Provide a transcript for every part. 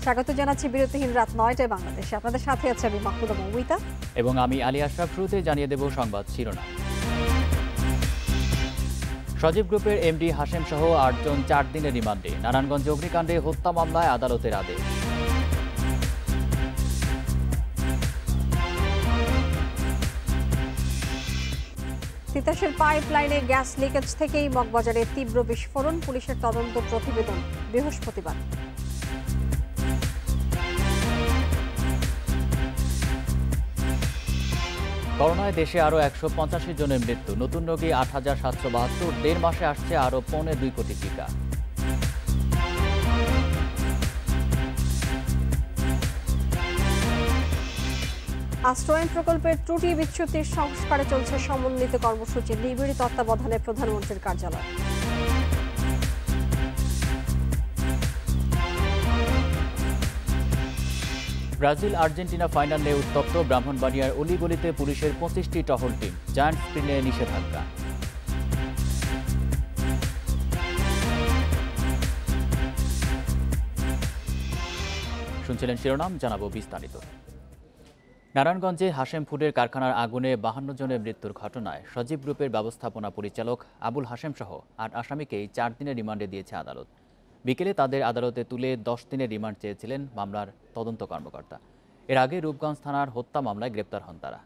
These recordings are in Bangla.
স্বাগত জানাচ্ছি বিরতিহীন রাত ৯টায় বাংলাদেশে। আপনাদের সাথে আছে আমি মাহমুদা মৌমিতা এবং আমি আলী আশরাফ। শুরুতে জানিয়ে দেব সংবাদ শিরোনাম। সজীব গ্রুপের এমডি হাশেম সহ ৮ জন ৪ দিনের রিমান্ডে। নারায়ণগঞ্জ অগ্নিকাণ্ডে হত্যা মামলায় আদালতের আদেশ। তিতাসের পাইপলাইনে গ্যাস লিকেজ থেকেই মগবাজারে তীব্র বিস্ফোরণ, পুলিশের তদন্ত প্রতিবেদন বৃহস্পতিবার। করোনায় দেশে আরও ১৮৫ জনের মৃত্যু, নতুন রোগী ৮,৭৭২। ১.৫ মাসে আসছে আরও ২.২ কোটি টিকা। আশ্রয়ন প্রকল্পের ত্রুটি বিচ্যুতির সংস্কারে চলছে সমন্বিত কর্মসূচি, নিবিড় তত্ত্বাবধানে প্রধানমন্ত্রীর কার্যালয়। ব্রাজিল আর্জেন্টিনা ফাইনাল নিয়ে উত্তপ্ত, ব্রাহ্মণবাড়িয়ার অলিগলিতে পুলিশের ২৫টি টহল টিম, জায়ান্ট স্ক্রিনে নিষেধাজ্ঞা। শুনছিলেন শিরোনাম, জানাবো বিস্তারিত। নারায়ণগঞ্জে হাশেম ফুডের কারখানার আগুনে ৫২ জনের মৃত্যুর ঘটনায় সজীব গ্রুপের ব্যবস্থাপনা পরিচালক আবুল হাশেম সহ ৮ আসামিকেই ৪ দিনের রিমান্ডে দিয়েছে আদালত। বিকেলে তাদের আদালতে তুলে ১০ দিনের রিমান্ড চেয়েছিলেন মামলার তদন্ত কর্মকর্তা। এর আগে রূপগঞ্জ থানার হত্যা মামলায় গ্রেপ্তার হন তারা।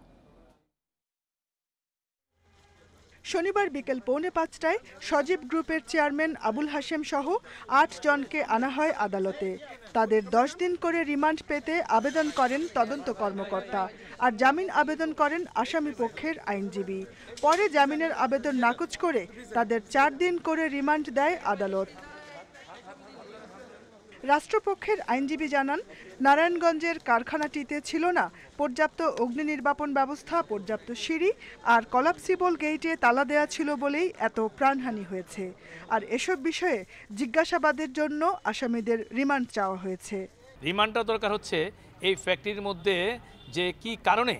শনিবার বিকেল ৪:৫টায় সজীব গ্রুপের চেয়ারম্যান আবুল হাশেম সহ ৮ জনকে আনা হয় আদালতে। তাদের ১০ দিন করে রিমান্ড পেতে আবেদন করেন তদন্ত কর্মকর্তা, আর জামিন আবেদন করেন আসামি পক্ষের আইনজীবী। পরে জামিনের আবেদন নাকচ করে তাদের ৪ দিন করে রিমান্ড দেয় আদালত। রাষ্ট্রপক্ষের আইনজীবী জানান, নারায়ণগঞ্জের কারখানাটিতে ছিল না পর্যাপ্ত অগ্নি নির্বাপন ব্যবস্থা, পর্যাপ্ত সিঁড়ি আর কলাপসিবল গেইটে তালা দেয়া ছিল বলেই এত প্রাণহানি হয়েছে। আর এসব বিষয়ে জিজ্ঞাসাবাদের জন্য আসামিদের রিমান্ড চাওয়া হয়েছে। রিমান্ডটা দরকার হচ্ছে এই ফ্যাক্টরির মধ্যে যে কি কারণে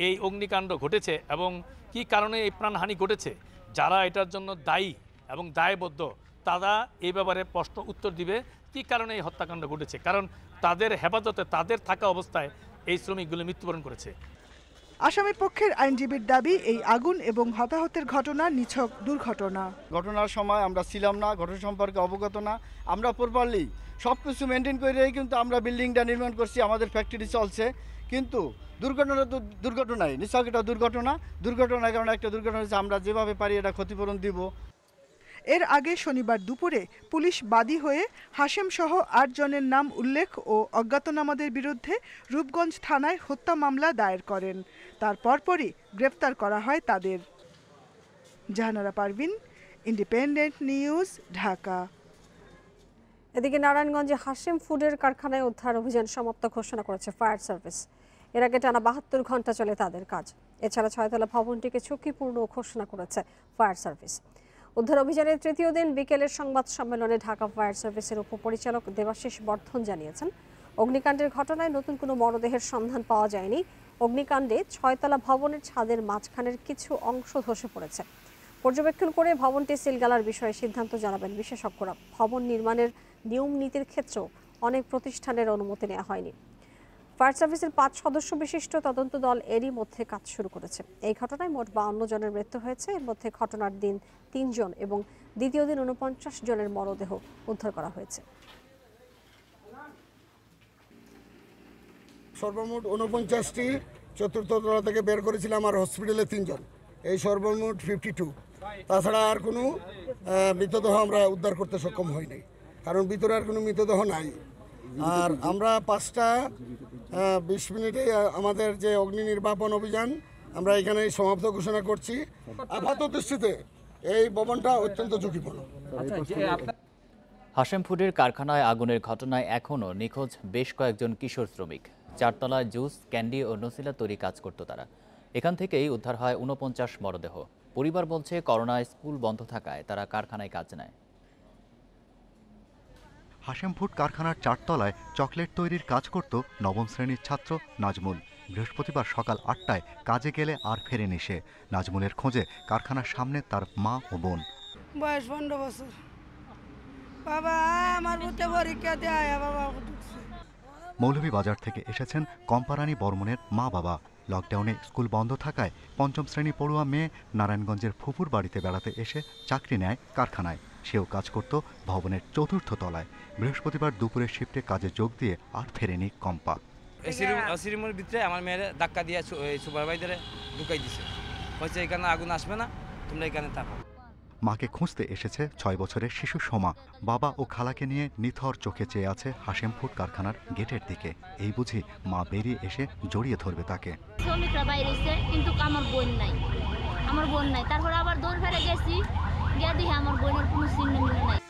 এই অগ্নিকাণ্ড ঘটেছে এবং কি কারণে এই প্রাণহানি ঘটেছে, যারা এটার জন্য দায়ী এবং দায়বদ্ধ তারা এই ব্যাপারে প্রশ্ন উত্তর দিবে কি কারণে এই হত্যাকাণ্ড ঘটেছে, কারণ তাদের হেফাজতে তাদের থাকা অবস্থায় এই শ্রমিকগুলো মৃত্যুবরণ করেছে। আসামি পক্ষের আইনজীবীর দাবি, এই আগুন এবং হতাহতের ঘটনা নিছক দুর্ঘটনা। ঘটনার সময় আমরা ছিলাম না, ঘটনা সম্পর্কে অবগত না। আমরা প্রপারলি সব কিছু মেনটেন করেই কিন্তু আমরা বিল্ডিংটা নির্মাণ করছি, আমাদের ফ্যাক্টরি চলছে। কিন্তু দুর্ঘটনা তো দুর্ঘটনাই, নিছক এটা দুর্ঘটনার কারণে একটা দুর্ঘটনা হচ্ছে। আমরা যেভাবে পারি এটা ক্ষতিপূরণ দিব। এর আগে শনিবার দুপুরে পুলিশ বাদী হয়ে হাশেম সহ ৮ জনের নাম উল্লেখ ও অজ্ঞাতনামাদের বিরুদ্ধে রূপগঞ্জ থানায় হত্যা মামলা দায়ের করেন। তার পরপরই গ্রেফতার করা হয় তাদের। Jahanara Parvin, independent news, Dhaka. এদিকে নারায়ণগঞ্জে হাশেম ফুডের কারখানায় উদ্ধার অভিযান সমাপ্ত ঘোষণা করেছে ফায়ার সার্ভিস। এর আগে টানা ৭২ ঘন্টা চলে তাদের কাজ। এছাড়া ৬তলা ভবনটিকে ঝুঁকিপূর্ণ ঘোষণা করেছে ফায়ার সার্ভিস। উদ্ধার অভিযানের তৃতীয় দিন বিকেলের সংবাদ সম্মেলনে ঢাকা ফায়ার সার্ভিসের উপপরিচালক দেবাশিস বর্ধন জানিয়েছেন, অগ্নিকাণ্ডের ঘটনায় নতুন কোনো মরদেহের সন্ধান পাওয়া যায়নি। অগ্নিকাণ্ডে ৬তলা ভবনের ছাদের মাঝখানের কিছু অংশ ধসে পড়েছে। পর্যবেক্ষণ করে ভবনটি সিলগালার বিষয়ে সিদ্ধান্ত জানাবেন বিশেষজ্ঞরা। ভবন নির্মাণের নিয়ম নীতির ক্ষেত্রেও অনেক প্রতিষ্ঠানের অনুমতি নেওয়া হয়নি। ফায়ার সার্ভিসের ৫ সদস্য বিশিষ্ট তদন্ত দল এরই মধ্যে কাজ শুরু করেছে। এই ঘটনায় মোট ৫২ জনের মৃত্যু হয়েছে। এর মধ্যে ঘটনার দিন ৩ জন এবং দ্বিতীয় দিন ৪৯ জনের মরদেহ উদ্ধার করা হয়েছে। সর্বমোট ৪৯টি চতুর্থ তলা থেকে বের করেছিলাম, আর হসপিটালে ৩ জন, এই সর্বমোট 52। তাছাড়া আর কোনো মৃতদেহ আমরা উদ্ধার করতে সক্ষম হইনি, কারণ ভিতরে আর কোনো মৃতদেহ নাই। আর আমরা ৫টা ২০ আমাদের যে অগ্নি নির্বাপন অভিযান আমরা এখানে সমাপ্ত ঘোষণা করছি। আপাত দৃষ্টিতে এই ভবনটা অত্যন্ত ঝুঁকিপূর্ণ। হাশেম ফুডের কারখানায় আগুনের ঘটনায় এখনও নিখোঁজ বেশ কয়েকজন কিশোর শ্রমিক। ৪ তলায় জুস, ক্যান্ডি ও নসিলা তৈরি কাজ করত তারা। এখান থেকেই উদ্ধার হয় ৪৯ মরদেহ। পরিবার বলছে, করোনায় স্কুল বন্ধ থাকায় তারা কারখানায় কাজ নেয়। হাশেম ফুড কারখানার ৪ তলায় চকলেট তৈরির কাজ করত নবম শ্রেণীর ছাত্র নাজমুল। বৃহস্পতিবার সকাল ৮টায় কাজে গেলে আর ফেরেনি সে। নাজমুলের খোঁজে কারখানার সামনে তার মা ও বোন। বয়স ১৫ বছর। বাবা আমার বুঝতে পরীক্ষা দেয়, বাবা মৌলভীবাজার থেকে এসেছেন কম্পারানি বর্মনের মা বাবা। লকডাউনে স্কুল বন্ধ থাকায় পঞ্চম শ্রেণী পড়ুয়া মেয়ে নারায়ণগঞ্জের ফুপুর বাড়িতে বেড়াতে এসে চাকরি নেয় কারখানায়। সেও কাজ করত ভবনের ৪র্থ তলায়। বৃহস্পতিবার দুপুরের শিফটে কাজে যোগ দিয়ে আর ফেরেনি কম্পা। এসি রুমের ভিতরে আমার মেয়ের ধাক্কা দিয়ে সুপারভাইজারে ঢুকাই দিছে, হয়েছে এখানে আগুন আসবে না, তোমরা এখানে থাকো। মাকে খুঁজতে এসেছে ৬ বছরের শিশু সোমা। বাবা ও খালাকে নিয়ে নিথর চোখে চেয়ে আছে হাশেম ফুড কারখানার গেটের দিকে। এই বুঝি মা বেরিয়ে এসে জড়িয়ে ধরবে তাকে। শ্রমিকরা বাইরে এসে, কিন্তু আমার বোন নাই, তারপর আবার দৌড় ফেলে গেছি, গিয়ে দেখি আমার বোনের কোনো চিহ্ন মিলে নাই।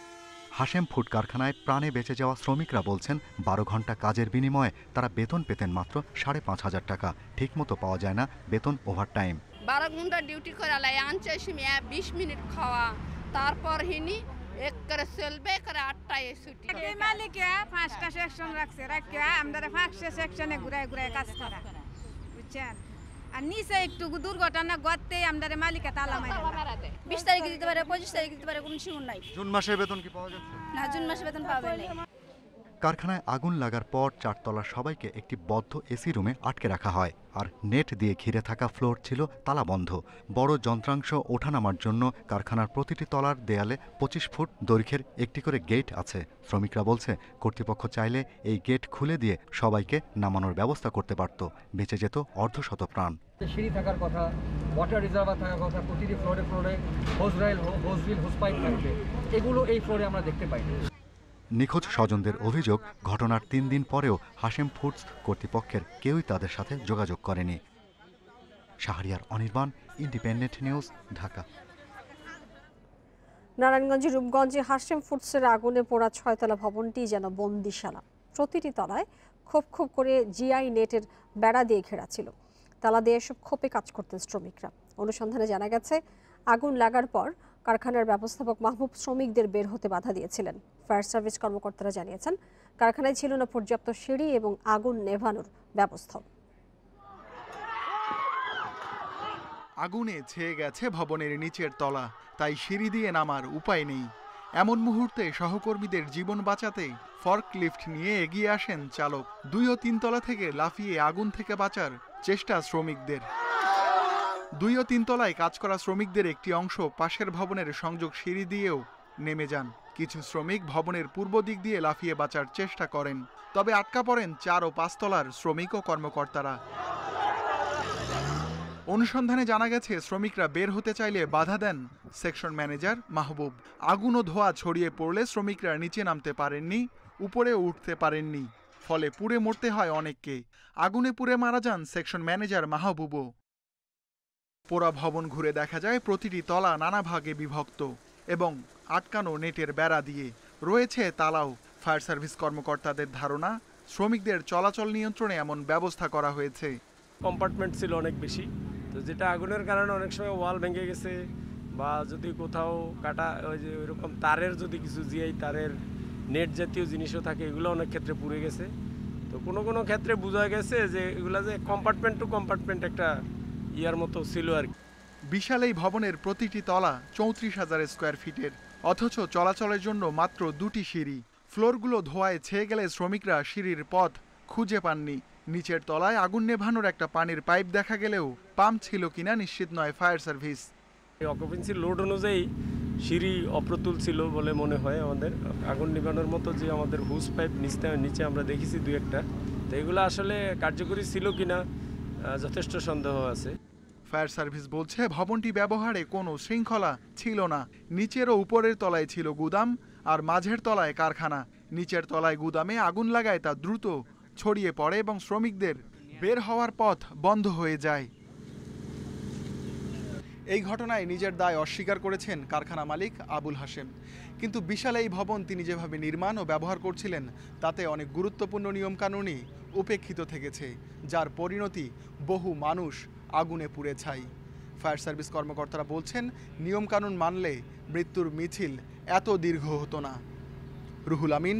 হাশেম ফুড কারখানায় প্রাণে বেঁচে যাওয়া শ্রমিকরা বলছেন ১২ ঘন্টা কাজের বিনিময়ে তারা বেতন পেতেন মাত্র ৫,৫০০ টাকা। ঠিকমতো পাওয়া যায় না বেতন ওভারটাইম। 12 ঘন্টা ডিউটি করে লাই, 20 মিনিট খাওয়া, তারপর হিনি এক করে চলবে করে 8টায় ছুটি। মালিকে 5টা সেকশন রাখছে, রাখিয়া আমরা 5টা সেকশনে ঘুরায় ঘুরায় কাজ করা, বুঝছেন। আর নিচে একটু দুর্ঘটনা ঘটতেই আমাদের মালিকে তালা মারে। 20 তারিখে দিতে পারে, 25 তারিখে দিতে পারে, কোনো শিউর নাই। জুন মাসের বেতন কি পাওয়া যাচ্ছে? না, জুন মাসে বেতন পাওয়া যায় না। কারখানায় আগুন লাগার পর 4 তলার সবাইকে একটি বদ্ধ এসি রুমে আটকে রাখা হয়। আর নেট দিয়ে ঘিরে থাকা ফ্লোর ছিল তালাবন্ধ। বড় যন্ত্রাংশ ওঠানামার জন্য কারখানার প্রতিটি তলার দেয়ালে 25 ফুট দৈর্ঘ্যের একটি করে গেট আছে। শ্রমিকরা বলছে কর্তৃপক্ষ চাইলে এই গেট খুলে দিয়ে সবাইকে নামানোর ব্যবস্থা করতে পারত, বেঁচে যেত অর্ধশত প্রাণ। সিঁড়ি থাকার কথা, ওয়াটার রিজার্ভার থাকার কথা, প্রতিটি ফ্লোরে ফ্লোরে হোজ রিল, হোজ পাইপ থাকবে, এগুলো এই ফ্লোরে আমরা দেখতে পাই। নিখোঁজ স্বজনদের অভিযোগ, ঘটনার 3 দিন পরেও হাশেম ফুডস কর্তৃপক্ষের কেউই তাদের সাথে যোগাযোগ করেনি। Shahriar Anirban, independent news, Dhaka. নারায়ণগঞ্জের রূপগঞ্জে হাশেম ফুডসের আগুনে পোড়া 6তলা ভবনটি যেন বন্দিশালা। প্রতিটি তলায় খোপ খোপ করে জিআই নেটের বেড়া দিয়ে ঘেরা ছিল। তালা দিয়ে এসব খোপে কাজ করতেন শ্রমিকরা। অনুসন্ধানে জানা গেছে, আগুন লাগার পর কারখানার ব্যবস্থাপক মাহবুব শ্রমিকদের বের হতে বাধা দিয়েছিলেন। ফায়ার সার্ভিস কর্মকর্তারা জানিয়েছেন, কারখানায় ছিল না পর্যাপ্ত সিঁড়ি এবং আগুন নেভানোর ব্যবস্থা। আগুনে ছেয়ে গেছে ভবনের নিচের তলা, তাই সিঁড়ি দিয়ে নামার উপায় নেই। এমন মুহূর্তে সহকর্মীদের জীবন বাঁচাতে ফর্কলিফট নিয়ে এগিয়ে আসেন চালক। 2 ও 3 তলা থেকে লাফিয়ে আগুন থেকে বাঁচার চেষ্টা শ্রমিকদের। 2 ও 3 তলায় কাজ করা শ্রমিকদের একটি অংশ পাশের ভবনের সংযোগ সিঁড়ি দিয়েও নেমে যান। কিছু শ্রমিক ভবনের পূর্ব দিক দিয়ে লাফিয়ে বাঁচার চেষ্টা করেন, তবে আটকা পড়েন 4 ও 5 তলার শ্রমিক ও কর্মকর্তারা। অনুসন্ধানে জানা গেছে, শ্রমিকরা বের হতে চাইলে বাধা দেন সেকশন ম্যানেজার মাহবুব। আগুন ও ধোঁয়া ছড়িয়ে পড়লে শ্রমিকরা নিচে নামতে পারেননি, উপরেও উঠতে পারেননি, ফলে পুড়ে মরতে হয় অনেককে। আগুনে পুড়ে মারা যান সেকশন ম্যানেজার মাহবুবও। পোড়া ভবন ঘুরে দেখা যায় প্রতিটি তলা নানা ভাগে বিভক্ত এবং আটকানো নেটের বেড়া দিয়ে। রয়েছে তালাও। ফায়ার সার্ভিস কর্মকর্তাদের ধারণা, শ্রমিকদের চলাচল নিয়ন্ত্রণে এমন ব্যবস্থা করা হয়েছে। কম্পার্টমেন্ট ছিল অনেক বেশি, তো যেটা আগুনের কারণে অনেক সময় ওয়াল ভেঙে গেছে, বা যদি কোথাও কাটা ওই যে ওইরকম তারের যদি কিছু জিআই তারের নেট জাতীয় জিনিসও থাকে, এগুলো অনেক ক্ষেত্রে পুড়ে গেছে। তো কোনো কোনো ক্ষেত্রে বোঝা গেছে যে এগুলা যে কম্পার্টমেন্ট টু কম্পার্টমেন্ট একটা ইয়ার মতো ছিল আর কি। বিশাল এই ভবনের প্রতিটি তলা 34,000 স্কোয়ার ফিটের, অথচ চলাচলের জন্য মাত্র 2টি সিঁড়ি। ফ্লোরগুলো ধোঁয়ায় ছেয়ে গেলে শ্রমিকরা সিঁড়ির পথ খুঁজে পাননি। নিচের তলায় আগুন নেভানোর একটা পানির পাইপ দেখা গেলেও পাম্প ছিল কিনা নিশ্চিত নয় ফায়ার সার্ভিস। অকুপেন্সি লোড অনুযায়ী সিঁড়ি অপ্রতুল ছিল বলে মনে হয় আমাদের। আগুন নেভানোর মতো যে আমাদের হুস পাইপ নিচে আমরা দেখেছি 2-1টা, তো এগুলো আসলে কার্যকরী ছিল কিনা যথেষ্ট সন্দেহ আছে। ফায়ার সার্ভিস বলছে, ভবনটি ব্যবহারে কোনো শৃঙ্খলা ছিল না। নিচের ও উপরের তলায় ছিল গুদাম, আর মাঝের তলায় কারখানা। নিচের তলায় গুদামে আগুন লাগায় তা দ্রুত ছড়িয়ে পড়ে এবং শ্রমিকদের বের হওয়ার পথ বন্ধ হয়ে যায়। এই ঘটনায় নিজের দায় অস্বীকার করেছেন কারখানা মালিক আবুল হাশেম। কিন্তু বিশাল এই ভবন তিনি যেভাবে নির্মাণ ও ব্যবহার করছিলেন, তাতে অনেক গুরুত্বপূর্ণ নিয়মকানুনই উপেক্ষিত থেকেছে, যার পরিণতি বহু মানুষ আগুনে পুড়ে ছাই। ফায়ার সার্ভিস কর্মকর্তারা বলছেন, নিয়মকানুন মানলে মৃত্যুর মিছিল এত দীর্ঘ হতো না। Ruhul Amin,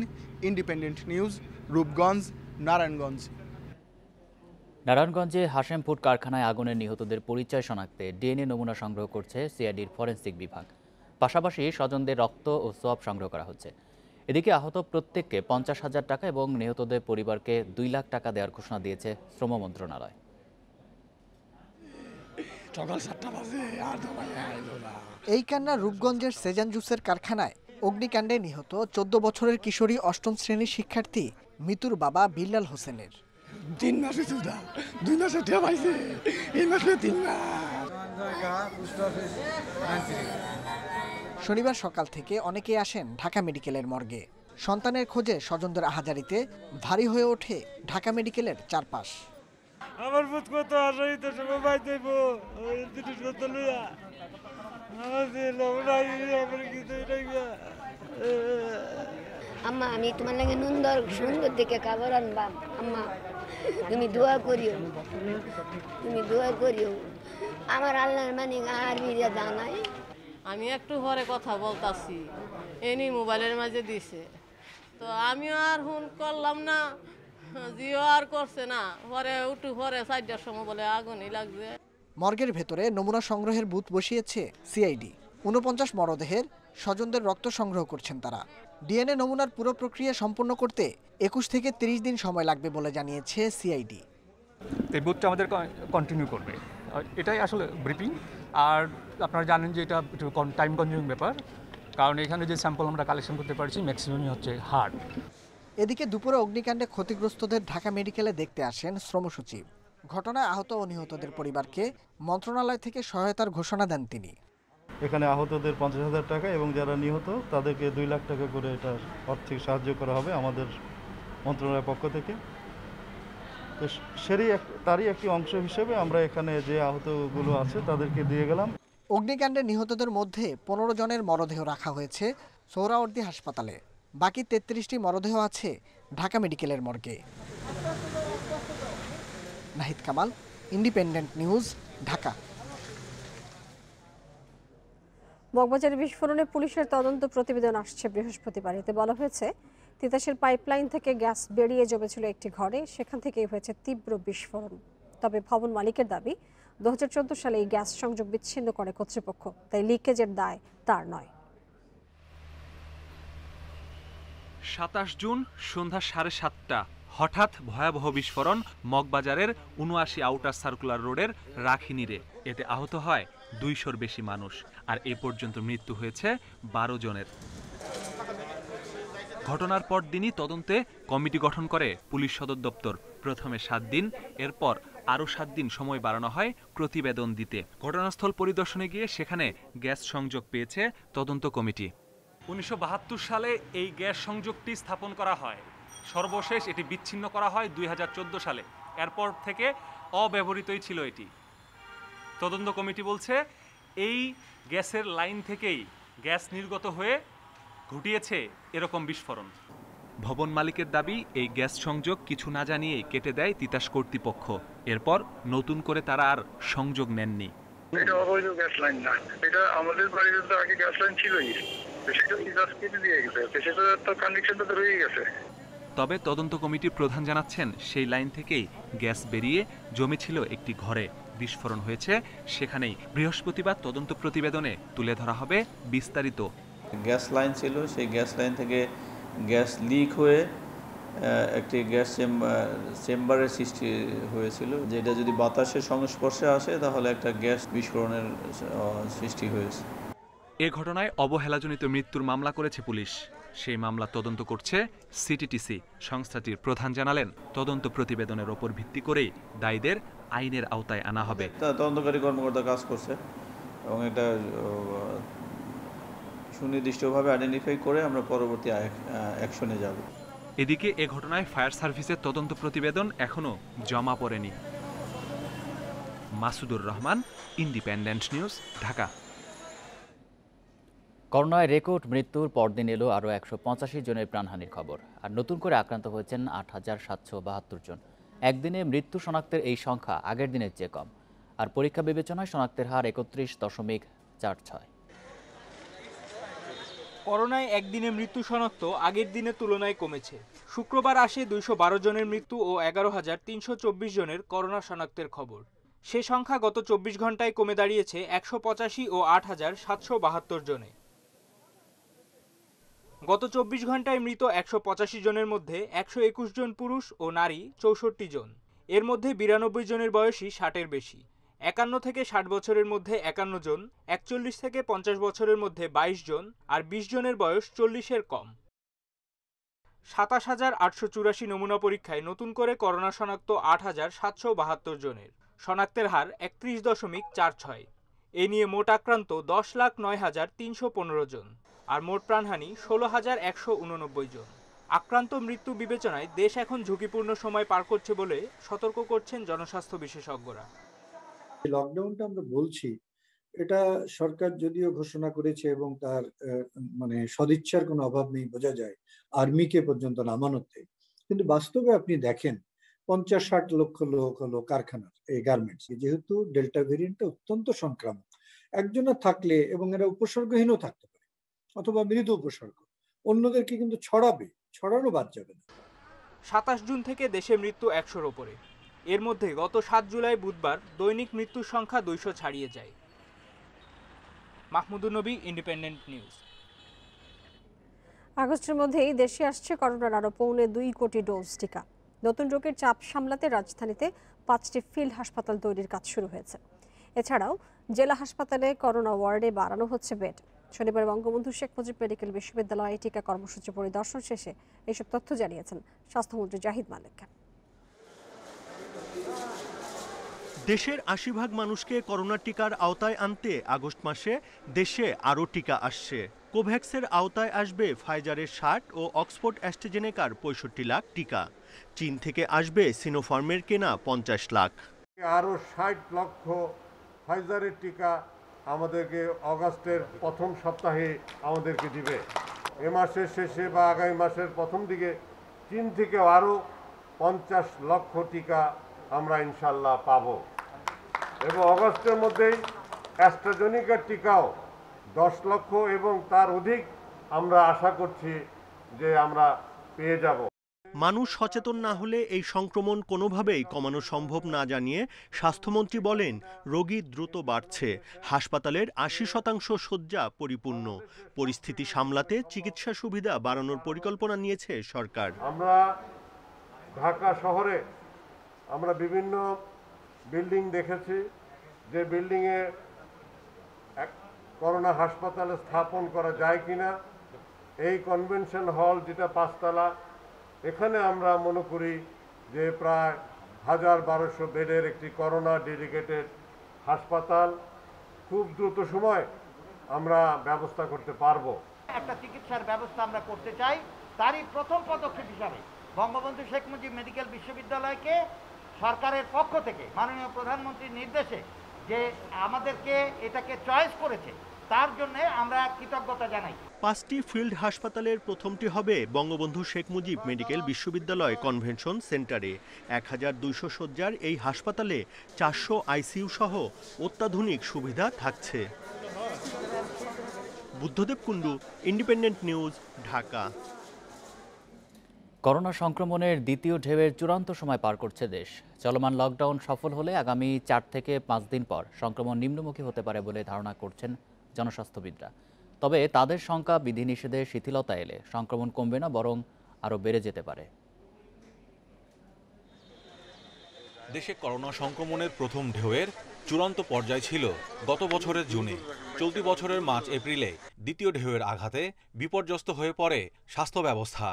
independent news, Rupganj, Narayanganj. নারায়ণগঞ্জে হাশেম ফুড কারখানায় আগুনের নিহতদের পরিচয় শনাক্তে ডিএনএ নমুনা সংগ্রহ করছে সিআইডির ফরেনসিক বিভাগ। পাশাপাশি স্বজনদের রক্ত ও সোয়াব সংগ্রহ করা হচ্ছে। এদিকে আহত প্রত্যেককে 50,000 টাকা এবং নিহতদের পরিবারকে 2 লাখ টাকা দেওয়ার ঘোষণা দিয়েছে শ্রম মন্ত্রণালয়। এই কান্না রূপগঞ্জের সেজান জুসের কারখানায় অগ্নিকাণ্ডে নিহত 14 বছরের কিশোরী 8ম শ্রেণীর শিক্ষার্থী মিতুর বাবা বিল্লাল হোসেনের। 3 মাসে সুদা 2 মাসে টাকা পাইছে, এই মাসে 3 মাস। শনিবার সকাল থেকে অনেকেই আসেন ঢাকা মেডিকেলের মর্গে। সন্তানের খোঁজে স্বজনদের আহাজারিতে ভারী হয়ে ওঠে ঢাকা মেডিকেলের চারপাশ। আমার পুত কত আশাই তো সবাই পাই দেব ওই জিনিস কত লইয়া আমাদের লবণাই আমার কিছু রাখবা। আম্মা আমি তোমার লাগে সুন্দর দেখে খাবার আনবাম। আম্মা তুমি দোয়া করিও, তুমি দোয়া করিও। আমার আল্লাহর মানে আর বিরিয়া জানাই। আমি একটু পরে কথা বলতাছি, এনি মোবাইলের মাঝে দিছে, তো আমিও আর ফোন করলাম না, জিও আর করছে না। পরে উঠু পরে 4টার সময় বলে আগুনই লাগছে। মর্গের ভেতরে নমুনা সংগ্রহের বুথ বসিয়েছে সিআইডি। 49 মরদেহের স্বজনদের রক্ত সংগ্রহ করছেন তারা। ডিএনএ নমুনার পুরো প্রক্রিয়া সম্পন্ন করতে 21 থেকে 30 দিন সময় লাগবে বলে জানিয়েছে সিআইডি। এই বুথটা আমাদের কন্টিনিউ করবে, এটাই আসলে ব্রিফিং। আর আপনারা জানেন যে এটা একটু টাইম কনজিউমিং ব্যাপার, কারণ এখানে যে স্যাম্পল আমরা কালেকশন করতে পারছি ম্যাক্সিমামই হচ্ছে হার্ট। এদিকে দুপুরে অগ্নিকাণ্ডে ক্ষতিগ্রস্তদের ঢাকা মেডিকেলে দেখতে আসেন শ্রম সচিব। ঘটনায় আহত ও নিহতদের পরিবারকে মন্ত্রণালয় থেকে সহায়তার ঘোষণা দেন তিনি। এখানে আহতদের 50,000 টাকা এবং যারা নিহত তাদেরকে 2 লাখ টাকা করে এটা আর্থিক সাহায্য করা হবে আমাদের মন্ত্রণালয়ের পক্ষ থেকে। তো তারই একটি অংশ হিসেবে আমরা এখানে যে আহতগুলো আছে তাদেরকে দিয়ে গেলাম। অগ্নিকাণ্ডে নিহতদের মধ্যে 15 জনের মরদেহ রাখা হয়েছে সোহরাওয়ার্দী হাসপাতালে। বাকি 33টি মরদেহ আছে ঢাকা মেডিকেলের মর্গে। Nahid Kamal, Independent news, Dhaka. মগবাজারে বিস্ফোরণে পুলিশের তদন্ত প্রতিবেদন আসছে বৃহস্পতিবার। এতে বলা হয়েছে তিতাসের পাইপলাইন থেকে গ্যাস বেরিয়ে জমেছিল একটি ঘরে, সেখান থেকেই হয়েছে তীব্র বিস্ফোরণ। তবে ভবন মালিকের দাবি 2014 সালে এই গ্যাস সংযোগ বিচ্ছিন্ন করে কর্তৃপক্ষ, তাই লিকেজের দায় তার নয়। 27 জুন সন্ধ্যা 7:30 হঠাৎ ভয়াবহ বিস্ফোরণ মগবাজারের 79 আউটার সার্কুলার রোডের রাখিনীরে। এতে আহত হয় 200-র বেশি মানুষ, আর এ পর্যন্ত মৃত্যু হয়েছে 12 জনের। ঘটনার পর দিনই তদন্তে কমিটি গঠন করে পুলিশ সদর দপ্তর। প্রথমে 7 দিন, এরপর আরও 7 দিন সময় বাড়ানো হয় প্রতিবেদন দিতে। ঘটনাস্থল পরিদর্শনে গিয়ে সেখানে গ্যাস সংযোগ পেয়েছে তদন্ত কমিটি। 1972 সালে এই গ্যাস সংযোগটি স্থাপন করা হয়। সর্বশেষ এটি বিচ্ছিন্ন করা হয় 2014 সালে। এরপর থেকে অব্যবহৃতই ছিল এটি। তদন্ত কমিটি বলছে এই গ্যাসের লাইন থেকেই গ্যাস নির্গত হয়ে ঘটিয়েছে এরকম বিস্ফোরণ। ভবন মালিকের দাবি এই গ্যাস সংযোগ কিছু না জানিয়েই কেটে দেয় তিতাস কর্তৃপক্ষ। এরপর নতুন করে তারা আর সংযোগ নেননি। এটা অবৈধ গ্যাস লাইন না, এটা আমাদের বাড়িতে তো আগে গ্যাস লাইন ছিলই, সেটা তিতাস কেটে দিয়ে গেছে, সেটা তো কানেকশনটা তো রয়ে গেছে। তবে তদন্ত কমিটির প্রধান জানাচ্ছেন সেই লাইন থেকেই গ্যাস বেরিয়ে জমেছিল একটি ঘরে, বিস্ফোরণ হয়েছে সেখানেই। বৃহস্পতিবার তদন্ত প্রতিবেদনে তুলে ধরা হবে বিস্তারিত। গ্যাস লাইন ছিল, সেই গ্যাস লাইন থেকে গ্যাস লিক হয়ে একটি গ্যাস চেম্বারের সৃষ্টি হয়েছিল, যেটা যদি বাতাসের সংস্পর্শে আসে তাহলে একটা গ্যাস বিস্ফোরণের সৃষ্টি হয়েছে। এ ঘটনায় অবহেলাজনিত মৃত্যুর মামলা করেছে পুলিশ। সেই মামলা তদন্ত করছে সিটিটিসি। সংস্থাটির প্রধান জানালেন, তদন্ত প্রতিবেদনের ওপর ভিত্তি করেই দায়ীদের আইনের আওতায় আনা হবে। তদন্তকারী কর্মকর্তা কাজ করছে এবং এটা সুনির্দিষ্টভাবে আইডেন্টিফাই করে আমরা পরবর্তী অ্যাকশনে যাব। এদিকে এ ঘটনায় ফায়ার সার্ভিসের তদন্ত প্রতিবেদন এখনো জমা পড়েনি। Masudur Rahman, Independent news, Dhaka. করোনায় রেকর্ড মৃত্যুর পরদিন এলো আরও 185 জনের প্রাণহানির খবর, আর নতুন করে আক্রান্ত হয়েছেন 8,772 জন। একদিনে মৃত্যু শনাক্তের এই সংখ্যা আগের দিনের চেয়ে কম, আর পরীক্ষা বিবেচনায় শনাক্তের হার 31.46। করোনায় একদিনে মৃত্যু শনাক্ত আগের দিনের তুলনায় কমেছে। শুক্রবার আসে 212 জনের মৃত্যু ও 11,324 জনের করোনা শনাক্তের খবর। সে সংখ্যা গত 24 ঘন্টায় কমে দাঁড়িয়েছে 185 ও 8,772 জনে। গত ২৪ ঘন্টায় মৃত ১৮৫ জনের মধ্যে ১২১ জন পুরুষ ও নারী ৬৪ জন। এর মধ্যে ৯২ জনের বয়সী ৬০-এর বেশি, ৫১ থেকে ৬০ বছরের মধ্যে ৫১ জন, ৪১ থেকে ৫০ বছরের মধ্যে ২২ জন আর ২০ জনের বয়স ৪০-এর কম। ২৭,৮৮৪ নমুনা পরীক্ষায় নতুন করে করোনা শনাক্ত ৮,৭৭২ জনের, শনাক্তের হার ৩১.৪৬। এ নিয়ে মোট আক্রান্ত ১০,০৯,৩১৫ জন আর মোট প্রাণহানি ১৬,১৮৯ জন। আক্রান্ত মৃত্যু বিবেচনায় দেশ এখন ঝুঁকিপূর্ণ সময় পার করছে বলে সতর্ক করছেন জনস্বাস্থ্য বিশেষজ্ঞরা। লকডাউনটা আমরা বলছি, এটা সরকার যদিও ঘোষণা করেছে এবং তার মানে সদিচ্ছার কোনো অভাব নেই বোঝা যায়, আর্মিকে পর্যন্ত নামানোতে, কিন্তু বাস্তবে আপনি দেখেন ৫০-৬০ লক্ষ লোক হলো কারখানার এই গার্মেন্টস, যেহেতু ডেল্টা ভেরিয়েন্টটা অত্যন্ত সংক্রামক, একজনের থাকলে এবং এরা উপসর্গহীনও থাকতে পারে অথবা মৃদু উপসর্গ, অন্যদেরকে কিন্তু ছড়ানো বাদ যাবে না। ২৭ জুন থেকে দেশে মৃত্যু ১০০-র ওপরে। এর মধ্যে গত ৭ জুলাই বুধবার দৈনিক মৃত্যুর সংখ্যা ২০০ ছাড়িয়ে যায়। মাহমুদুন নবী, ইন্ডিপেন্ডেন্ট নিউজ। আগস্টের মধ্যেই দেশে আসছে করোনার আরও ২.২ কোটি ডোজ টিকা। নতুন রোগের চাপ সামলাতে রাজধানীতে ৫টি ফিল্ড হাসপাতাল তৈরির কাজ শুরু হয়েছে। এছাড়াও জেলা হাসপাতালে করোনা ওয়ার্ডে বাড়ানো হচ্ছে বেড। শনিবার বঙ্গবন্ধু শেখ মুজিব মেডিকেল বিশ্ববিদ্যালয়ে টিকা কর্মসূচি পরিদর্শন শেষে এসব তথ্য জানিয়েছেন স্বাস্থ্যমন্ত্রী জাহিদ মালিক। দেশের ৮০% মানুষকে করোনা টিকার আওতায় আনতে আগস্ট মাসে দেশে আরও টিকা আসছে। কোভ্যাক্সের আওতায় আসবে ফাইজারের ৬০ ও অক্সফোর্ড অ্যাস্ট্রাজেনেকার ৬৫ লাখ টিকা। চীন থেকে আসবে সিনোফার্মের কেনা ৫০ লাখ। আরও ৬০ লক্ষ ফাইজারের টিকা আমাদেরকে আগস্টের প্রথম সপ্তাহে আমাদেরকে দিবে। এ মাসের শেষে বা আগামী মাসের প্রথম দিকে চীন থেকে আরও ৫০ লক্ষ টিকা আমরা ইনশাল্লাহ পাব এবং আগস্টের মধ্যেই অ্যাস্ট্রাজেনেকার টিকাও ১০ লক্ষ এবং তার অধিক আমরা আশা করছি যে আমরা পেয়ে যাব। মানুষ সচেতন না হলে এই সংক্রমণ কোনোভাবেই কমানো সম্ভব না জানিয়ে স্বাস্থ্যমন্ত্রী বলেন, রোগী দ্রুত বাড়ছে, হাসপাতালের ৮০% শয্যা পরিপূর্ণ। পরিস্থিতি সামলাতে চিকিৎসা সুবিধা বাড়ানোর পরিকল্পনা নিয়েছে সরকার। আমরা ঢাকা শহরে আমরা বিভিন্ন বিল্ডিং দেখেছি, যে বিল্ডিংয়ে করোনা হাসপাতালে স্থাপন করা যায় কিনা। এই কনভেনশন হল যেটা ৫ তলা, এখানে আমরা মনে করি যে প্রায় ১,১২০০ বেডের একটি করোনা ডেডিকেটেড হাসপাতাল খুব দ্রুত সময় আমরা ব্যবস্থা করতে পারবো। একটা চিকিৎসার ব্যবস্থা আমরা করতে চাই, তারই প্রথম পদক্ষেপ হিসাবে বঙ্গবন্ধু শেখ মুজিব মেডিকেল বিশ্ববিদ্যালয়কে সরকারের পক্ষ থেকে মাননীয় প্রধানমন্ত্রীর নির্দেশে যে আমাদেরকে এটাকে চয়েস করেছে, তার জন্য আমরা কৃতজ্ঞতা জানাই। ৫টি ফিল্ড হাসপাতালের প্রথমটি হবে বঙ্গবন্ধু শেখ মুজিব মেডিকেল বিশ্ববিদ্যালয় কনভেনশন সেন্টারে। ১,২০০ শয্যার এই হাসপাতালে ৪০০ আইসিইউ সহ অত্যাধুনিক সুবিধা থাকছে। Buddhadeb Kundu, independent news, Dhaka. Corona সংক্রমণের দ্বিতীয় ঢেউয়ের চূড়ান্ত সময় পার করছে দেশ। চলমান লকডাউন সফল হলে আগামী ৪ থেকে ৫ দিন পর সংক্রমণ নিম্নমুখী হতে পারে বলে ধারণা করছেন জনস্বাস্থ্যবিদরা। তবে তাদের শঙ্কা, বিধিনিষেধে শিথিলতা এলে সংক্রমণ কমবে না, বরং আরও বেড়ে যেতে পারে। দেশে করোনা সংক্রমণের প্রথম ঢেউয়ের চূড়ান্ত পর্যায় ছিল গত বছরের জুনে। চলতি বছরের মার্চ এপ্রিলে দ্বিতীয় ঢেউয়ের আঘাতে বিপর্যস্ত হয়ে পড়ে স্বাস্থ্য ব্যবস্থা।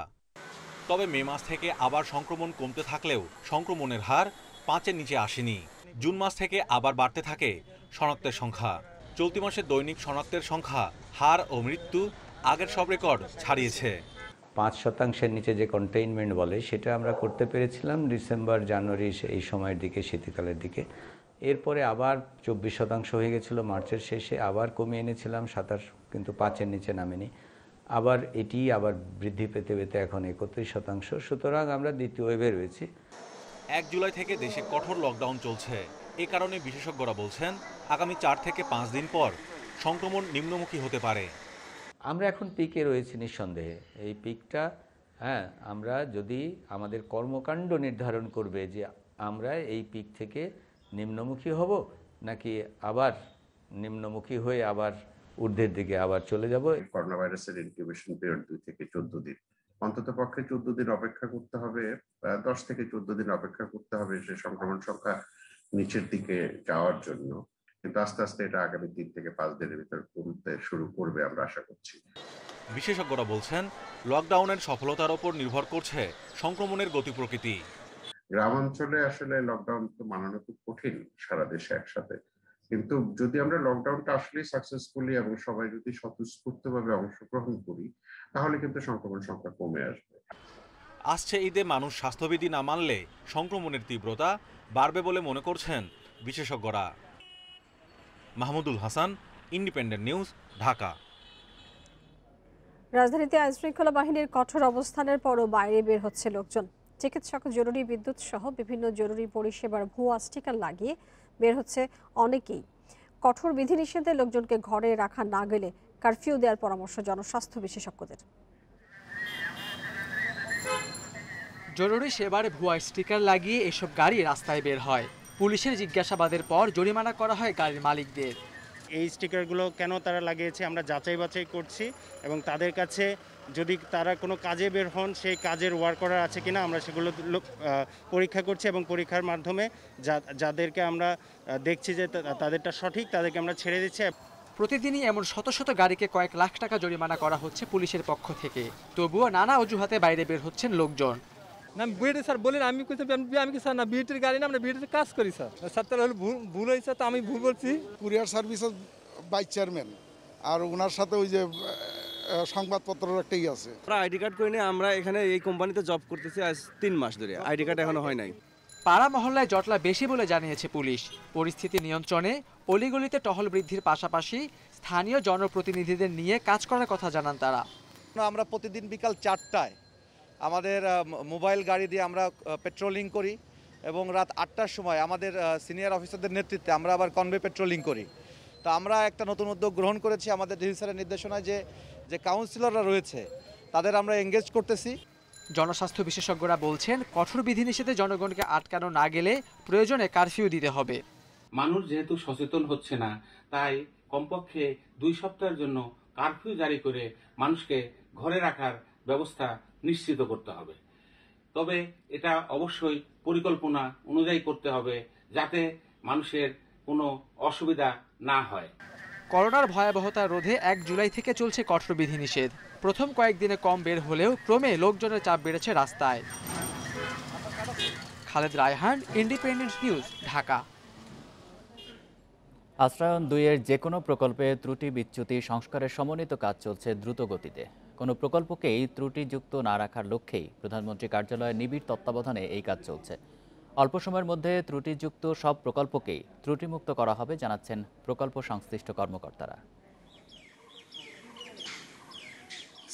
তবে মে মাস থেকে আবার সংক্রমণ কমতে থাকলেও সংক্রমণের হার ৫-এর নিচে আসেনি। জুন মাস থেকে আবার বাড়তে থাকে শনাক্তের সংখ্যা। চলতি মাসে দৈনিক শনাক্তের সংখ্যা, হার ও মৃত্যু আগের সব রেকর্ড ছাড়িয়েছে। ৫% নিচে যে কন্টেইনমেন্ট বলে সেটা আমরা করতে পেরেছিলাম ডিসেম্বর, জানুয়ারি এই সময়ের দিকে, শীতকালের দিকে। এরপরে আবার ২৪% হয়ে গেছিল মার্চের শেষে, আবার কমিয়ে এনেছিলাম ২৭, কিন্তু ৫-এর নিচে নামেনি। আবার এটি আবার বৃদ্ধি পেতে পেতে এখন ৩১%। সুতরাং আমরা দ্বিতীয় ওয়েভে রয়েছি। ১ জুলাই থেকে দেশে কঠোর লকডাউন চলছে। এ কারণে বিশেষজ্ঞরা বলছেন, আগামী ৪ থেকে ৫ দিন পর সংক্রমণ নিম্নমুখী হতে পারে। আমরা এখন পিকে রয়েছি নিঃসন্দেহে। এই পিকটা আমরা যদি আমাদের কর্মকাণ্ড নির্ধারণ করবে যে আমরা এই পিক থেকে নিম্নমুখী হব নাকি আবার নিম্নমুখী হয়ে আবার ঊর্ধ্বের দিকে আবার চলে যাব। করোনা ভাইরাসের ইনকিউবেশন পিরিয়ড 2 থেকে 14 দিন, অন্তত পক্ষে 14 দিন অপেক্ষা করতে হবে, 10 থেকে 14 দিন অপেক্ষা করতে হবে সে সংক্রমণ সংখ্যা নিচের দিকে যাওয়ার জন্য। কিন্তু আস্তে আস্তে এটা আগামী 3 থেকে 5 দিনের ভিতর কমতে শুরু করবে আমরা আশা করছি। বিশেষজ্ঞরা বলছেন, লকডাউনের সফলতার ওপর নির্ভর করছে সংক্রমণের গতি প্রকৃতি। গ্রামাঞ্চলে আসলে লকডাউন তো মানানো খুব কঠিন সারা দেশে একসাথে, কিন্তু যদি আমরা লকডাউনটা আসলে সাকসেসফুলি এবং সবাই যদি স্বতঃস্ফূর্তভাবে অংশগ্রহণ করি, তাহলে কিন্তু সংক্রমণ সংখ্যা কমে আসবে। আসছে ঈদে মানুষ স্বাস্থ্যবিধি না মানলে সংক্রমণের তীব্রতা বাড়বে বলে মনে করছেন বিশেষজ্ঞরা। Mahmudul Hasan, independent news, Dhaka. রাজধানীতে আইনশৃঙ্খলা বাহিনীর কঠোর অবস্থানের পরও বাইরে বের হচ্ছে লোকজন। চিকিৎসক, জরুরি বিদ্যুৎ সহ বিভিন্ন জরুরি পরিষেবার ভুয়া স্টিকার লাগিয়ে বের হচ্ছে অনেকেই। কঠোর বিধিনিষেধে লোকজনকে ঘরে রাখা না গেলে কারফিউ দেওয়ার পরামর্শ জনস্বাস্থ্য বিশেষজ্ঞদের। জরুরি সেবার ভুয়া স্টিকার লাগিয়ে এসব গাড়ি রাস্তায় বের হয়। পুলিশের জিজ্ঞাসাবাদের পর জরিমানা করা হয় গাড়ির মালিকদের। এই স্টিকারগুলো কেন তারা লাগিয়েছে আমরা যাচাই বাছাই করছি, এবং তাদের কাছে যদি তারা কোনো কাজে বের হন সেই কাজের ওয়ার্ক অর্ডার আছে কিনা আমরা সেগুলো পরীক্ষা করছি, এবং পরীক্ষার মাধ্যমে যাদেরকে আমরা দেখছি যে তাদেরটা সঠিক তাদেরকে আমরা ছেড়ে দিচ্ছি। প্রতিদিনই এমন শত শত গাড়িকে কয়েক লাখ টাকা জরিমানা করা হচ্ছে পুলিশের পক্ষ থেকে। তবুও নানা অজুহাতে বাইরে বের হচ্ছেন লোকজন। না বিএড স্যার বলেন, আমি কি স্যার না বিএডের গাড়ি না, আমরা বিএডের কাজ করি স্যার। স্যার তাহলে ভুল হয়েছে, তো আমি ভুল বলছি। কুরিয়ার সার্ভিসের ভাইস চেয়ারম্যান আর ওনার সাথে ওই যে সংবাদপত্রের একটাই আছে। আমরা আইডি কার্ড করে নিয়ে আমরা এখানে এই কোম্পানিতে জব করতেছি আজ 3 মাস ধরে, আইডি কার্ড এখনো হয় নাই। পাড়া মহল্লায় জটলা বেশি বলে জানিয়েছে পুলিশ। পরিস্থিতি নিয়ন্ত্রণে অলিগলিতে টহল বৃদ্ধির পাশাপাশি স্থানীয় জনপ্রতিনিধিদের নিয়ে কাজ করার কথা জানান তারা। আমরা প্রতিদিন বিকাল 4টায় আমাদের মোবাইল গাড়ি দিয়ে আমরা পেট্রোলিং করি, এবং রাত 8টার সময় আমাদের সিনিয়র অফিসারদের নেতৃত্বে আমরা আবার কনভে পেট্রোলিং করি। তো আমরা একটা নতুন উদ্যোগ গ্রহণ করেছি আমাদের ডিসি স্যারের নির্দেশনায়, যে কাউন্সিলররা রয়েছে তাদের আমরা এঙ্গেজ করতেছি। জনস্বাস্থ্য বিশেষজ্ঞরা বলছেন, কঠোর বিধিনিষেধে জনগণকে আটকানো না গেলে প্রয়োজনে কারফিউ দিতে হবে। মানুষ যেহেতু সচেতন হচ্ছে না, তাই কমপক্ষে 2 সপ্তাহের জন্য কারফিউ জারি করে মানুষকে ঘরে রাখার ব্যবস্থা নিশ্চিত করতে হবে। তবে এটা অবশ্যই পরিকল্পনা অনুযায়ী করতে হবে, যাতে মানুষের কোনো অসুবিধা না হয়। করোনার ভয়াবহতা রোধে 1 জুলাই থেকে চলছে কঠোর বিধিনিষেধ। প্রথম কয়েকদিনে কম বের হলেও ক্রমে লোকজনের চাপ বেড়েছে রাস্তায়। Khaled Raihan, Independent news, Dhaka. আশ্রয়ন 2-এর যে কোনো প্রকল্পে ত্রুটি বিচ্যুতি সংস্কারের সমন্বিত কাজ চলছে দ্রুত গতিতে। কোনো প্রকল্পকেই ত্রুটিযুক্ত না রাখার লক্ষ্যেই প্রধানমন্ত্রী কার্যালয়ের নিবিড় তত্ত্বাবধানে এই কাজ চলছে। অল্প সময়ের মধ্যে ত্রুটিযুক্ত সব প্রকল্পকেই ত্রুটিমুক্ত করা হবে জানাচ্ছেন প্রকল্প সংশ্লিষ্ট কর্মকর্তারা।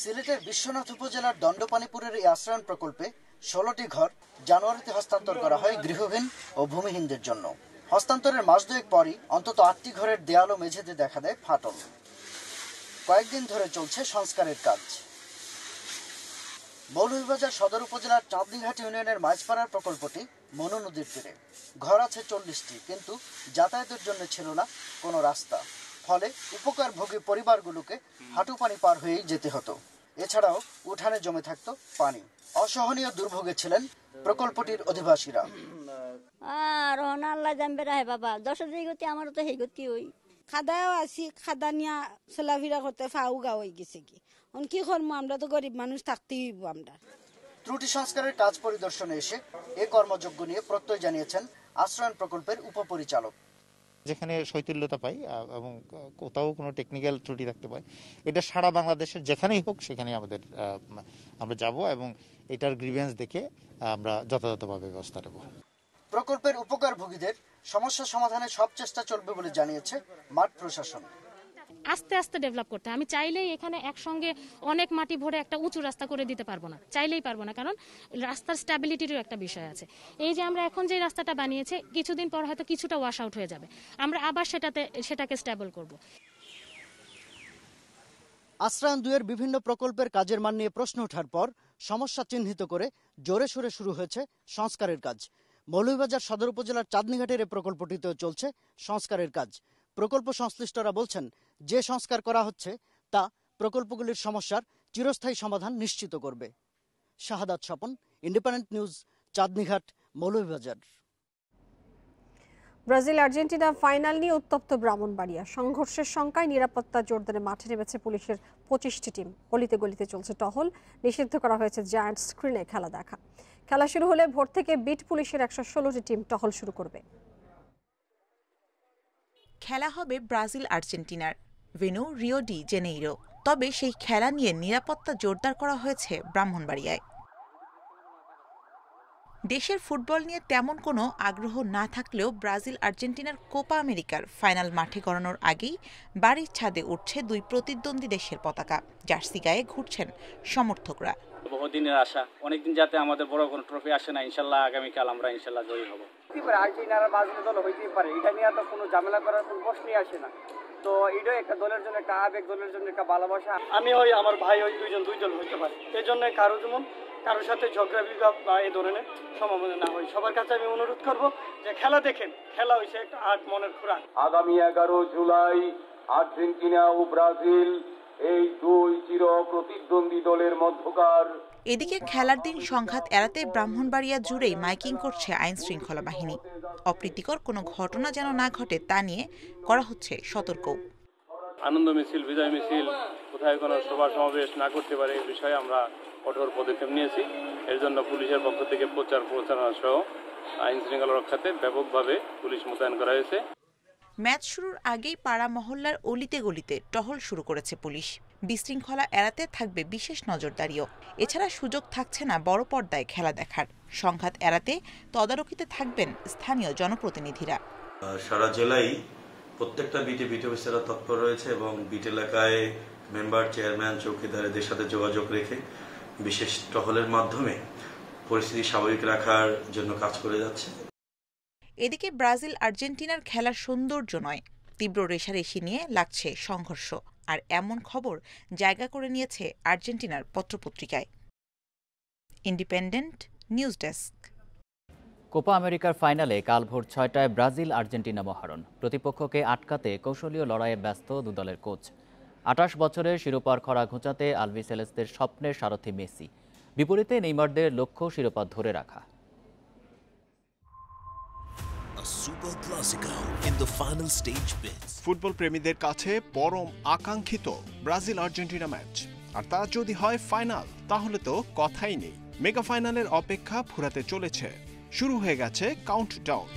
সিলেটের বিশ্বনাথ উপজেলার দণ্ডপানিপুরের এই আশ্রয়ন প্রকল্পে 16টি ঘর জানুয়ারিতে হস্তান্তর করা হয় গৃহহীন ও ভূমিহীনদের জন্য। হস্তান্তরের মাস 2 পরই অন্তত 8টি ঘরের দেয়াল ও মেঝেতে দেখা দেয় ফাটল। কয়েকদিন ধরে চলছে সংস্কারের কাজ। মৌলভীবাজার সদর উপজেলার চাঁদনীঘাট ইউনিয়নের মাঝপাড়ার প্রকল্পটি মনু নদীর তীরে। ঘর আছে 40টি, কিন্তু যাতায়াতের জন্য ছিল না কোনো রাস্তা। ফলে উপকারভোগী পরিবারগুলোকে হাঁটু পানি পার হয়েই যেতে হতো। এছাড়াও উঠানে জমে থাকতো পানি। অসহনীয় দুর্ভোগে ছিলেন প্রকল্পটির অধিবাসীরা। আর আল্লাহ জানবে রাহে বাবা, 10 গতি আমার তো সেই গতি হই খাদাও আছি, খাদা নিয়া চলাফেরা করতে ফাউ গা হয়ে গেছে কি কি করবো, আমরা তো গরিব মানুষ, থাকতেই হইব আমরা। ত্রুটি সংস্কারের কাজ পরিদর্শনে এসে এ কর্মযজ্ঞ নিয়ে প্রত্যয় জানিয়েছেন আশ্রয়ন প্রকল্পের উপপরিচালক। যেখানে শৈথিল্যতা পাই এবং কোথাও কোনো টেকনিক্যাল ত্রুটি থাকতে পারে, এটা সারা বাংলাদেশের যেখানেই হোক সেখানে আমরা যাব এবং এটার গ্রিভেন্স দেখে আমরা যথাযথভাবে ব্যবস্থা নেব। প্রকল্পের উপকারভোগীদের সমস্যা সমাধানে সব চেষ্টা চলবে বলে জানিয়েছে মাঠ প্রশাসন। আস্তে আস্তে ডেভেলপ করতে, আমি চাইলেই এখানে একসঙ্গে অনেক মাটি ভরে একটা উঁচু রাস্তা করে দিতে পারবো না, চাইলেই পারবো না, কারণ রাস্তার স্ট্যাবিলিটিরও একটা বিষয় আছে। এই যে আমরা এখন যে রাস্তাটা বানিয়েছে, কিছুদিন পর হয়তো কিছুটা ওয়াশ আউট হয়ে যাবে, আমরা আবার সেটাকে স্ট্যাবল করব। আশ্রয়ন 2-এর বিভিন্ন প্রকল্পের কাজের মান নিয়ে প্রশ্ন ওঠার পর সমস্যা চিহ্নিত করে জোরে সোরে শুরু হয়েছে সংস্কারের কাজ। মৌলভীবাজার সদর উপজেলার চাঁদনীঘাটের এই প্রকল্পটিতেও চলছে সংস্কারের কাজ। প্রকল্প সংশ্লিষ্টরা বলছেন, যে সংস্কার করা হচ্ছে তা প্রকল্পগুলির সমস্যার চিরস্থায়ী সমাধান নিশ্চিত করবে। Shahadat Swapan, Independent News, Chandnighat, Moulvibazar. Brazil Argentina final নিয়ে উত্তপ্ত ব্রাহ্মণবাড়িয়া। সংঘর্ষের শঙ্কায় নিরাপত্তা জোরদারে মাঠে নেমেছে পুলিশের 25টি টিম। গলিতে গলিতে চলছে টহল। নিষিদ্ধ করা হয়েছে জায়ান্ট স্ক্রিনে খেলা দেখা। খেলা শুরু হলে ভোর থেকে বিট পুলিশের 116টি টিম টহল শুরু করবে। খেলা হবে ব্রাজিল আর্জেন্টিনার, ভেন্যু রিও ডি জেনেইরো। তবে সেই খেলা নিয়ে নিরাপত্তা জোরদার করা হয়েছে ব্রাহ্মণবাড়িয়ায়। দেশের ফুটবল নিয়ে তেমন কোনো আগ্রহ না থাকলেও ব্রাজিল আর্জেন্টিনার কোপা আমেরিকার ফাইনাল মাঠে গড়ানোর আগেই বাড়ির ছাদে উঠছে দুই প্রতিদ্বন্দ্বী দেশের পতাকা। জার্সি গায়ে ঘুরছেন সমর্থকরা। বহুদিনের আশা, অনেকদিন যাতে আমাদের বড় কোনো ট্রফি আসে না, ইনশাল্লাহ আগামীকাল আমরা ইনশাল্লাহ জয়ী হব। আর্জেন্টিনার ব্রাজিলের দল হইতেই পারে, এটা নিয়ে তো কোনো ঝামেলা করার কোনো প্রশ্নই আসে না। তো এটাও একটা দলের জন্য একটা আবেগ, দলের জন্য একটা ভালোবাসা। আমি হই, আমার ভাই হই, দুইজন হইতে পারে। এই জন্য কারোর সাথে ঝগড়া বিভাগ বা এই ধরনের সম্ভাবনা না হয়। সবার কাছে আমি অনুরোধ করব যে খেলা দেখেন, খেলা হয়েছে একটা আট মনের খোরাক। আগামী 11 জুলাই আর্জেন্টিনা ও ব্রাজিল, এই দুই চির প্রতিদ্বন্দ্বী দলের মধ্যকার। এদিকে খেলার দিন সংঘাত এড়াতে ব্রাহ্মণবাড়িয়া জুড়েই মাইকিং করছে আইন শৃঙ্খলা বাহিনী। অপ্রীতিকর কোনো ঘটনা যেন না ঘটে তা নিয়ে করা হচ্ছে সতর্ক। আনন্দ মিছিল, বিজয় মিছিল, কোথায় কোনো সভা সমাবেশ না করতে পারে এই বিষয়ে আমরা কঠোর পদক্ষেপ নিয়েছি। এর জন্য পুলিশের পক্ষ থেকে প্রচারণা সহ আইন শৃঙ্খলা রক্ষাতে ব্যাপকভাবে পুলিশ মোতায়েন করা হয়েছে। ম্যাচ শুরুর আগেই পাড়া মহল্লার অলিতে গলিতে টহল শুরু করেছে পুলিশ। বিশৃঙ্খলা এড়াতে থাকবে বিশেষ নজরদারিও। এছাড়া সুযোগ থাকছে না বড় পর্দায় খেলা দেখার। সংঘাত এড়াতে তদারকিতে থাকবেন স্থানীয় জনপ্রতিনিধিরা। সারা জেলায় প্রত্যেকটা বিট অফিসাররা তৎপর রয়েছে এবং বিট এলাকায় মেম্বার, চেয়ারম্যান, চৌকিদারদের সাথে যোগাযোগ রেখে বিশেষ টহলের মাধ্যমে পরিস্থিতি স্বাভাবিক রাখার জন্য কাজ করে যাচ্ছে। এদিকে ব্রাজিল আর্জেন্টিনার খেলার সৌন্দর্য নয়, তীব্র রেষারেষি নিয়ে লাগছে সংঘর্ষ। আর এমন খবর জায়গা করে নিয়েছে আর্জেন্টিনার পত্রপত্রিকায়। Independent News desk. কোপা আমেরিকার ফাইনালে কাল ভোর 6টায় ব্রাজিল আর্জেন্টিনা মহারণ। প্রতিপক্ষকে আটকাতে কৌশলীয় লড়াইয়ে ব্যস্ত দু দলের কোচ। 28 বছরের শিরোপার খরা ঘোচাতে আলবিসেলেস্তের স্বপ্নের সারথি মেসি। বিপরীতে নেইমারদের লক্ষ্য শিরোপা ধরে রাখা। ফুটবল প্রেমীদের কাছে পরম আকাঙ্ক্ষিত ব্রাজিল আর্জেন্টিনা ম্যাচ, আর তা যদি হয় ফাইনাল তাহলে তো কথাই নেই। মেগা ফাইনালের অপেক্ষা ফুরাতে চলেছে। শুরু হয়ে গেছে কাউন্টডাউন।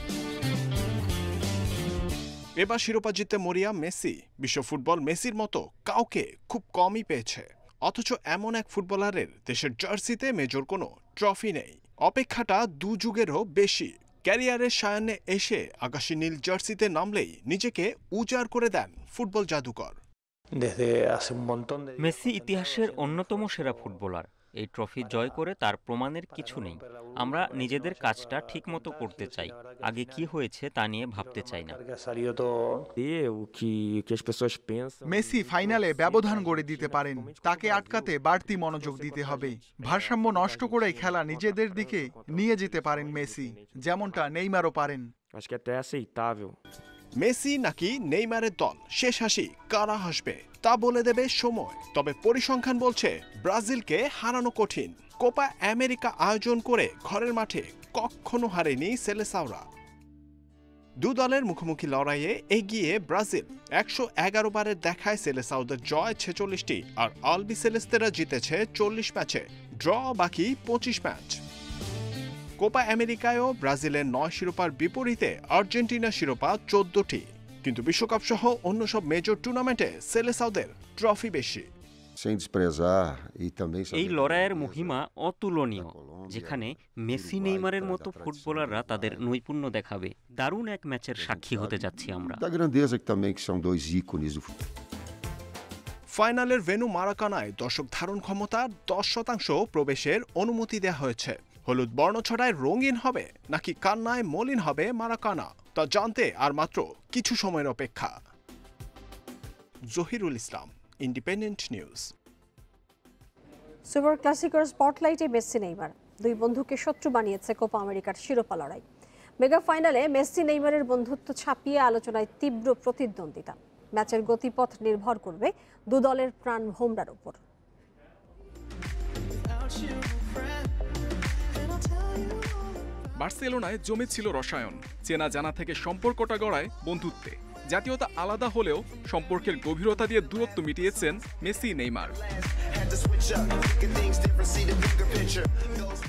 এবার শিরোপা জিততে মরিয়া মেসি। বিশ্ব ফুটবল মেসির মতো কাউকে খুব কমই পেয়েছে, অথচ এমন এক ফুটবলারের দেশের জার্সিতে মেজর কোনো ট্রফি নেই। অপেক্ষাটা 2 যুগেরও বেশি। ক্যারিয়ারের সায়ান্নে এসে আকাশী নীল জার্সিতে নামলেই নিজেকে উজাড় করে দেন ফুটবল জাদুকর। মেসি ইতিহাসের অন্যতম সেরা ফুটবলার। এই ট্রফি জয় করে তার প্রমাণের কিছু নেই। আমরা নিজেদের কাজটা ঠিকমতো করতে চাই, আগে কি হয়েছে তা নিয়ে ভাবতে চাই না। মেসি ফাইনালে ব্যবধান গড়ে দিতে পারেন, তাকে আটকাতে বাড়তি মনোযোগ দিতে হবে। ভারসাম্য নষ্ট করে খেলা নিজেদের দিকে নিয়ে যেতে পারেন মেসি, যেমনটা নেইমারও পারেন। মেসি নাকি নেইমারের দল, শেষ হাসি কারা হাসবে তা বলে দেবে সময়। তবে পরিসংখ্যান বলছে ব্রাজিলকে হারানো কঠিন। কোপা আমেরিকা আয়োজন করে ঘরের মাঠে কখনো হারেনি সেলেসাওরা। দু দলের মুখোমুখি লড়াইয়ে এগিয়ে ব্রাজিল। 111 বারের দেখায় সেলেসাওদের জয় 46টি, আর আলবিসেলেস্তেরা জিতেছে 40 ম্যাচে, ড্র বাকি 25 ম্যাচ। কোপা আমেরিকায়ও ব্রাজিলের 9 শিরোপার বিপরীতে আর্জেন্টিনা শিরোপা 14টি। কিন্তু বিশ্বকাপ সহ অন্য সব মেজর টুর্নামেন্টে সেলেসাওদের ট্রফি বেশি। এই লড়াইয়ের মহিমা অতুলনীয়, যেখানে মেসি, নেইমারের মতো ফুটবলাররা তাদের নৈপুণ্য দেখাবে। দারুণ এক ম্যাচের সাক্ষী হতে যাচ্ছি আমরা। ফাইনালের ভেন্যু মারাকানায় দর্শক ধারণ ক্ষমতার 10% প্রবেশের অনুমতি দেওয়া হয়েছে। হলুদ বর্ণছড়ায় রঙিন হবে নাকি কান্নায় মলিন হবে মারাকানা, তা জানতে আর মাত্র কিছু সময়ের অপেক্ষা। Zahirul Islam, Independent News. Super ক্লাসিকের স্পটলাইটে মেসি নেইমার দুই বন্ধুকে শত্রু বানিয়েছে কোপা আমেরিকার শিরোপা লড়াই। মেগা ফাইনালে মেসি নেইমারের বন্ধুত্ব ছাপিয়ে আলোচনায় তীব্র প্রতিদ্বন্দ্বিতা। ম্যাচের গতিপথ নির্ভর করবে দু দলের প্রাণ ভোমরার উপর। বার্সেলোনায় জমেছিল রসায়ন, চেনা জানা থেকে সম্পর্কটা গড়ায় বন্ধুত্বে। জাতীয়তা আলাদা হলেও সম্পর্কের গভীরতা দিয়ে দূরত্ব মিটিয়েছেন মেসি নেইমার।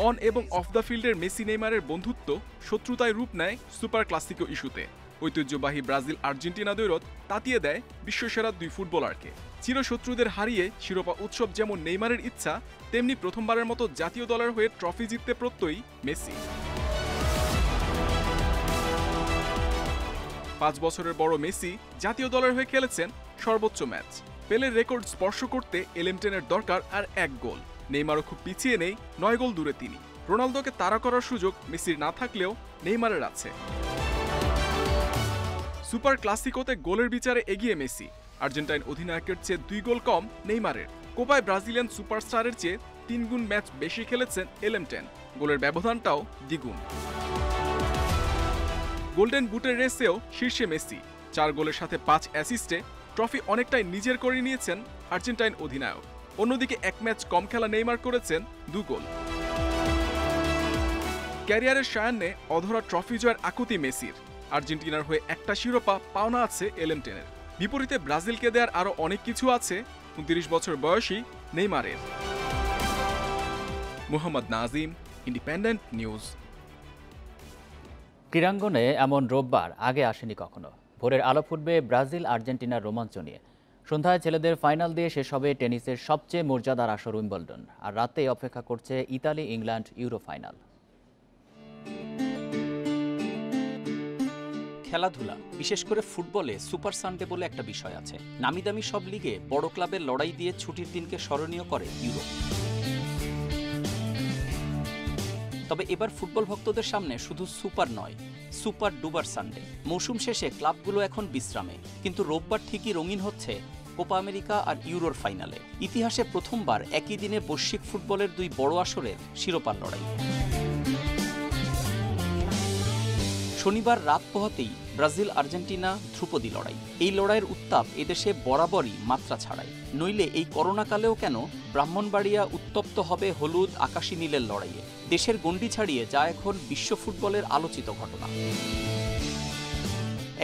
অন এবং অফ দ্য ফিল্ডের মেসি নেইমারের বন্ধুত্ব শত্রুতায় রূপ নেয় সুপার ক্লাসিকো ইস্যুতে। ঐতিহ্যবাহী ব্রাজিল আর্জেন্টিনা দ্বৈরথ তাতিয়ে দেয় বিশ্বসেরা দুই ফুটবলারকে। চিরশত্রুদের হারিয়ে শিরোপা উৎসব যেমন নেইমারের ইচ্ছা, তেমনি প্রথমবারের মতো জাতীয় দলের হয়ে ট্রফি জিততে প্রত্যয়ী মেসি। 5 বছরের বড় মেসি জাতীয় দলের হয়ে খেলেছেন সর্বোচ্চ ম্যাচ। পেলের রেকর্ড স্পর্শ করতে এলেমটেনের দরকার আর 1 গোল। নেইমারও খুব পিছিয়ে নেই, 9 গোল দূরে তিনি। রোনালদোকে তাড়া করার সুযোগ মেসির না থাকলেও নেইমারের আছে। সুপার ক্লাসিকোতে গোলের বিচারে এগিয়ে মেসি। আর্জেন্টাইন অধিনায়কের চেয়ে 2 গোল কম নেইমারের। কোপায় ব্রাজিলিয়ান সুপারস্টারের চেয়ে 3 গুণ ম্যাচ বেশি খেলেছেন এলেমটেন। গোলের ব্যবধানটাও দ্বিগুণ। গোল্ডেন বুটের রেসেও শীর্ষে মেসি। 4 গোলের সাথে 5 অ্যাসিস্টে ট্রফি অনেকটাই নিজের করে নিয়েছেন আর্জেন্টাইন অধিনায়ক। অন্যদিকে 1 ম্যাচ কম খেলা নেইমার করেছেন 2 গোল। ক্যারিয়ারের সায়ান্নে অধরা ট্রফি জয়ের আকুতি মেসির। আর্জেন্টিনার হয়ে একটা শিরোপা পাওনা আছে এলেমটেনের। বিপরীতে ব্রাজিলকে দেওয়ার আরও অনেক কিছু আছে 29 বছর বয়সী নেইমারের। Mohammad Nazim, Independent News. ক্রীড়াঙ্গনে এমন রোববার আগে আসেনি কখনো। ভোরের আলো ফুটবে ব্রাজিল আর্জেন্টিনার রোমাঞ্চ নিয়ে। সন্ধ্যায় ছেলেদের ফাইনাল দিয়ে শেষ হবে টেনিসের সবচেয়ে মর্যাদার আসর উইম্বলডন। আর রাতেই অপেক্ষা করছে ইতালি ইংল্যান্ড ইউরো ফাইনাল। খেলাধুলা, বিশেষ করে ফুটবলে সুপার সানডে বলে একটা বিষয় আছে। নামিদামি সব লিগে বড় ক্লাবের লড়াই দিয়ে ছুটির দিনকে স্মরণীয় করে ইউরো। তবে এবার ফুটবল ভক্তদের সামনে শুধু সুপার নয়, সুপার ডুবার সানডে। মৌসুম শেষে ক্লাবগুলো এখন বিশ্রামে, কিন্তু রোববার ঠিকই রঙিন হচ্ছে কোপা আমেরিকা আর ইউরোর ফাইনালে। ইতিহাসে প্রথমবার একই দিনে বৈশ্বিক ফুটবলের 2 বড় আসরের শিরোপার লড়াই। শনিবার রাত পোহাতেই ব্রাজিল আর্জেন্টিনা ধ্রুপদী লড়াই। এই লড়াইয়ের উত্তাপ এদেশে বরাবরই মাত্রা ছাড়ায়। নইলে এই করোনাকালেও কেন ব্রাহ্মণবাড়িয়া উত্তপ্ত হবে হলুদ আকাশী নীলের লড়াইয়ে। দেশের গণ্ডি ছাড়িয়ে যা এখন বিশ্ব ফুটবলের আলোচিত ঘটনা।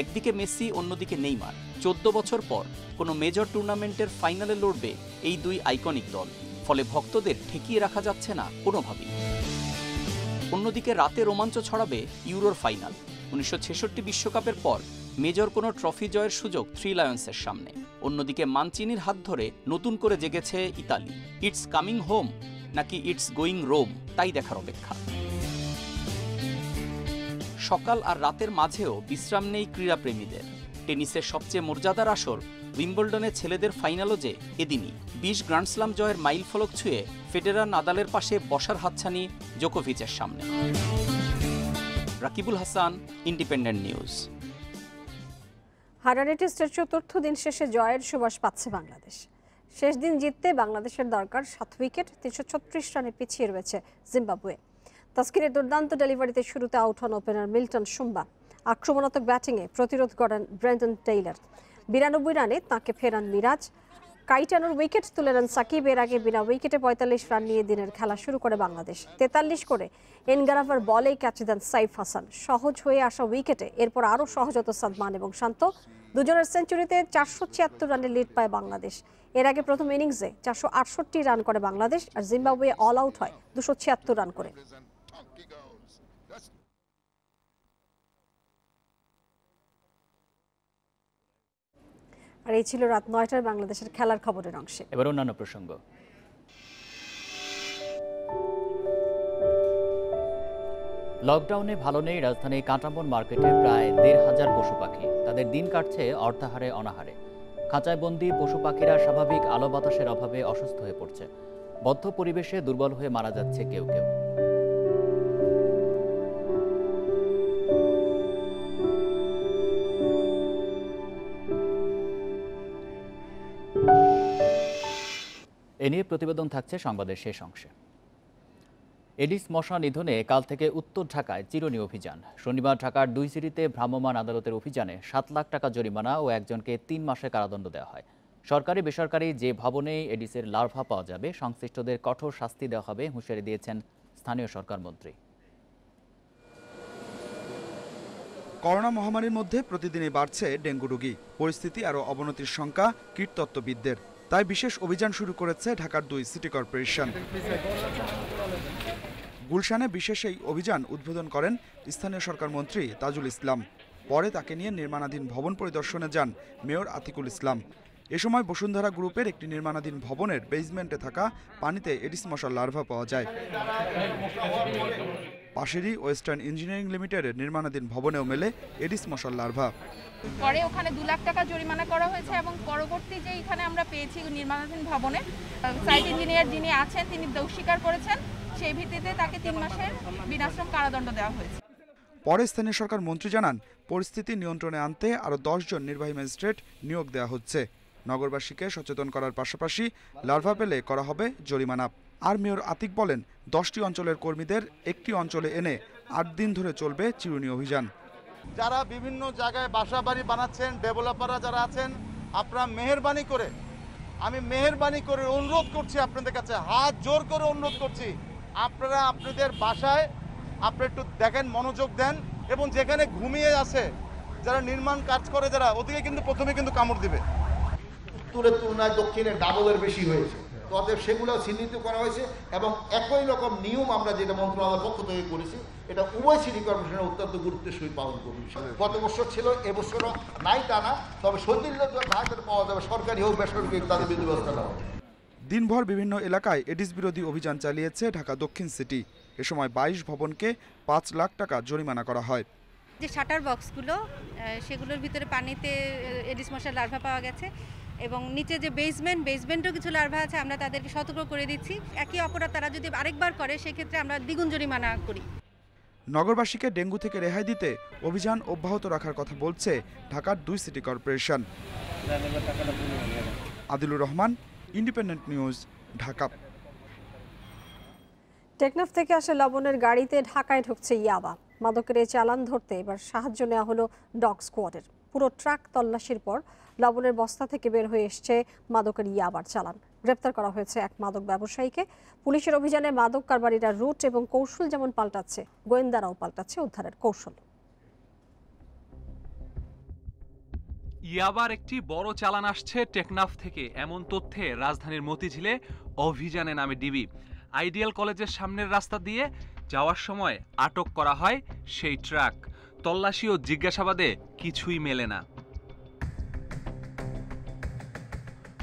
একদিকে মেসি, অন্যদিকে নেইমার। 14 বছর পর কোনো মেজর টুর্নামেন্টের ফাইনালে লড়বে এই 2 আইকনিক দল। ফলে ভক্তদের ঠেকিয়ে রাখা যাচ্ছে না কোনোভাবেই। অন্যদিকে রাতে রোমাঞ্চ ছড়াবে ইউরোর ফাইনাল। 1966 বিশ্বকাপের পর মেজর কোনো ট্রফি জয়ের সুযোগ 3 লায়ন্সের সামনে। অন্যদিকে মানচিনির হাত ধরে নতুন করে জেগেছে ইতালি। ইটস কামিং হোম নাকি ইটস গোয়িং রোম, তাই দেখার অপেক্ষা। সকাল আর রাতের মাঝেও বিশ্রাম নেই ক্রীড়াপ্রেমীদের। টেনিসের সবচেয়ে মর্যাদার আসর উইম্বলডনে ছেলেদের ফাইনালও যে এদিনই। 20 গ্র্যান্ডস্লাম জয়ের মাইল ফলক ছুঁয়ে ফেডেরার নাদালের পাশে বসার হাতছানি জোকোভিচের সামনে। Rakibul Hasan, independent news. Harare টেস্টের ৪র্থ দিন শেষে জয়ের সুবাস পাচ্ছে বাংলাদেশ। শেষ দিন জিততে বাংলাদেশের দরকার 7 উইকেট। 336 রানে পিছিয়ে রয়েছে জিম্বাবুয়ে। তাসকিনের দুর্দান্ত ডেলিভারিতে শুরুতে আউট হন ওপেনার মিল্টন সুম্বা। আক্রমণাত্মক ব্যাটিংয়ে প্রতিরোধ করেন ব্রেন্ডন টেইলর। 92 রানে তাঁকে ফেরান মিরাজ। কাইটানোর উইকেট তুলে নেন সাকিব। এর আগে বিনা উইকেটে 45 রান নিয়ে দিনের খেলা শুরু করে বাংলাদেশ। 43 করে এনগারাভার বলেই ক্যাচ দেন সাইফ হাসান। সহজ হয়ে আসা উইকেটে এরপর আরও সহজ হতো সাদমান এবং শান্ত। দুজনের সেঞ্চুরিতে 476 রানের লিড পায় বাংলাদেশ। এর আগে প্রথম ইনিংসে 468 রান করে বাংলাদেশ, আর জিম্বাবুয়ে অল আউট হয় 276 রান করে। আর এই ছিল রাত 9টার বাংলাদেশের খেলার খবরের অংশে। এবার অন্যান্য প্রসঙ্গ। লকডাউনে ভালো নেই রাজধানীর কাঁটাবন মার্কেটে প্রায় 1,500 পশু পাখি। তাদের দিন কাটছে অর্থাহারে অনাহারে। খাঁচায় বন্দি পশু পাখিরা স্বাভাবিক আলো বাতাসের অভাবে অসুস্থ হয়ে পড়ছে। বদ্ধ পরিবেশে দুর্বল হয়ে মারা যাচ্ছে কেউ কেউ। এ নিয়ে প্রতিবেদন থাকছে সংবাদের শেষ অংশে। এডিস মশা নিধনে কাল থেকে উত্তর ঢাকায় চিরুনি অভিযান। শনিবার ঢাকার 2 সিটিতে ভ্রাম্যমাণ আদালতের অভিযানে 7 লাখ টাকা জরিমানা ও একজনকে 3 মাসের কারাদণ্ড দেওয়া হয়। সরকারি বেসরকারি যে ভবনেই এডিসের লার্ভা পাওয়া যাবে সংশ্লিষ্টদের কঠোর শাস্তি দেওয়া হবে হুঁশিয়ারি দিয়েছেন স্থানীয় সরকার মন্ত্রী। করোনা মহামারীর মধ্যে প্রতিদিনই বাড়ছে ডেঙ্গু রোগী। পরিস্থিতি আরও অবনতির শঙ্কা কীটতত্ত্ববিদদের। তাই বিশেষ অভিযান শুরু করেছে ঢাকার 2 সিটি কর্পোরেশন। গুলশানে বিশেষ এই অভিযান উদ্বোধন করেন স্থানীয় সরকার মন্ত্রী তাজুল ইসলাম। পরে তাকে নিয়ে নির্মাণাধীন ভবন পরিদর্শনে যান মেয়র আতিকুল ইসলাম। এ সময় বসুন্ধরা গ্রুপের একটি নির্মাণাধীন ভবনের বেসমেন্টে থাকা পানিতে এডিস মশার লার্ভা পাওয়া যায়। পাশেরই ওয়েস্টার্ন ইঞ্জিনিয়ারিং লিমিটেডের নির্মাণাধীন ভবনেও মেলে এডিস মশার লার্ভা। পরে ওখানে 2 লাখ টাকা জরিমানা করা হয়েছে এবং পরবর্তী যে এখানে আমরা পেয়েছি নির্মাণাধীন ভবনে সাইট ইঞ্জিনিয়ার যিনি আছেন তিনি দোষ স্বীকার করেছেন। সেই ভিত্তিতে তাকে 3 মাসের বিনাশ্রম কারাদণ্ড দেওয়া হয়েছে। পরে স্থানীয় সরকার মন্ত্রী জানান, পরিস্থিতি নিয়ন্ত্রণে আনতে আরও 10 জন নির্বাহী ম্যাজিস্ট্রেট নিয়োগ দেওয়া হচ্ছে। নগরবাসীকে সচেতন করার পাশাপাশি লার্ভা পেলে করা হবে জরিমানা। আর মেয়র আতিক বলেন, 10টি অঞ্চলের কর্মীদের একটি অঞ্চলে এনে 8 দিন ধরে চলবে চিরুনি অভিযান। যারা বিভিন্ন জায়গায় বাসা বাড়ি বানাচ্ছেন, ডেভেলপাররা যারা আছেন, আপনারা মেহেরবানি করে, আমি মেহেরবানি করে অনুরোধ করছি আপনাদের কাছে, হাত জোর করে অনুরোধ করছি, আপনারা আপনাদের বাসায় আপনারা একটু দেখেন, মনোযোগ দেন এবং যেখানে ঘুমিয়ে আছে যারা নির্মাণ কাজ করে যারা, ওদিকে কিন্তু প্রথমে কিন্তু কামড় দিবে। উত্তরের তুলনায় দক্ষিণে ডাবলের বেশি হয়েছে, তো অতএব সেগুলো চিহ্নিত করা হয়েছে এবং একই রকম নিয়ম আমরা যেটা মন্ত্রণালয়ের পক্ষ থেকে করেছি, এটা উভয় সিটি কর্পোরেশনের অত্যন্ত গুরুত্বের সহিত পালন করবে। গত বছর ছিল, এবছরও নাই তা না, তবে শৈথিল্য ভারতের পাওয়া যাবে, সরকারি হোক বেসরকারি তাদের বিধি ব্যবস্থা নেওয়া হবে। দিনভর বিভিন্ন এলাকায় এডিস বিরোধী অভিযান চালিয়েছে ঢাকা দক্ষিণ সিটি। এ সময় 22 ভবনকে 5 লাখ টাকা জরিমানা করা হয়। যে শাটার বক্সগুলো, সেগুলোর ভিতরে পানিতে এডিস মশার লার্ভা পাওয়া গেছে এবং নিচে যে বেসমেন্টও কিছু লার্ভা আছে, আমরা তাদেরকে সতর্ক করে দিচ্ছি। একই অপরাধ তারা যদি আরেকবার করে সেক্ষেত্রে আমরা দ্বিগুণ জরিমানা করি। নগরবাসীকে ডেঙ্গু থেকে রেহাই দিতে অভিযান অব্যাহত রাখার কথা বলছে ঢাকার 2 city corporation. Adilur Rahman, Independent news, Dhaka. Teknaf থেকে আসে লবণের গাড়িতে ঢাকায় ঢুকছে ইয়াবা। মাদকের এই চালান ধরতে এবার সাহায্য নেওয়া হলো ডগ স্কোয়াডের। পুরো ট্রাক তল্লাশির পর লবণের বস্তা থেকে বের হয়ে এসছে মাদকের ইয়াবার চালান। গ্রেপ্তার করা হয়েছে এক মাদক ব্যবসায়ীকে। পুলিশের অভিযানে মাদক কারবারিরা রুট এবং কৌশল যেমন পাল্টাচ্ছে, গোয়েন্দারাও পাল্টাচ্ছে উদ্ধারের কৌশল। ইয়াবার একটি বড় চালান আসছে টেকনাফ থেকে, এমন তথ্যে রাজধানীর মতিঝিলে অভিযানে নামে ডিবি। আইডিয়াল কলেজের সামনের রাস্তা দিয়ে যাওয়ার সময় আটক করা হয় সেই ট্রাক। তল্লাশি ও জিজ্ঞাসাবাদে কিছুই মেলে না।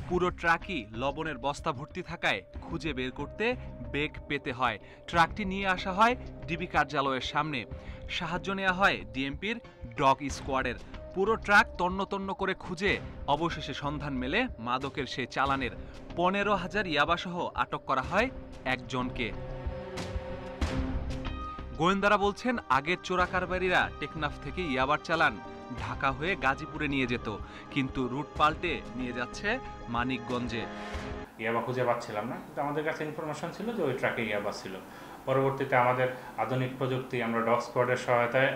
পুরো ট্রাকই লবণের বস্তা ভর্তি থাকায় খুঁজে বের করতে বেগ পেতে হয়। ট্রাকটি নিয়ে আসা হয় ডিবি কার্যালয়ের সামনে। সাহায্য নেওয়া হয় ডিএমপির ডগ স্কোয়াডের। পুরো ট্রাক তন্ন তন্ন করে খুঁজে অবশেষে সন্ধান মেলে মাদকের সেই চালানের। 15,000 ইয়াবাসহ আটক করা হয় একজনকে। গোয়েন্দারা বলছেন, আগের চোরা কারবারিরা টেকনাফ থেকে ইয়াবার চালান ঢাকা হয়ে গাজীপুরে নিয়ে যেত, কিন্তু রুট পাল্টে নিয়ে যাচ্ছে মানিকগঞ্জে। ইয়াবা খুঁজে পাচ্ছিলাম না, কিন্তু আমাদের কাছে ইনফরমেশন ছিল যে ওই ট্রাকে ইয়াবা ছিল। পরবর্তীতে আমাদের আধুনিক প্রযুক্তি, আমরা ডগ স্কোয়াডের সহায়তায়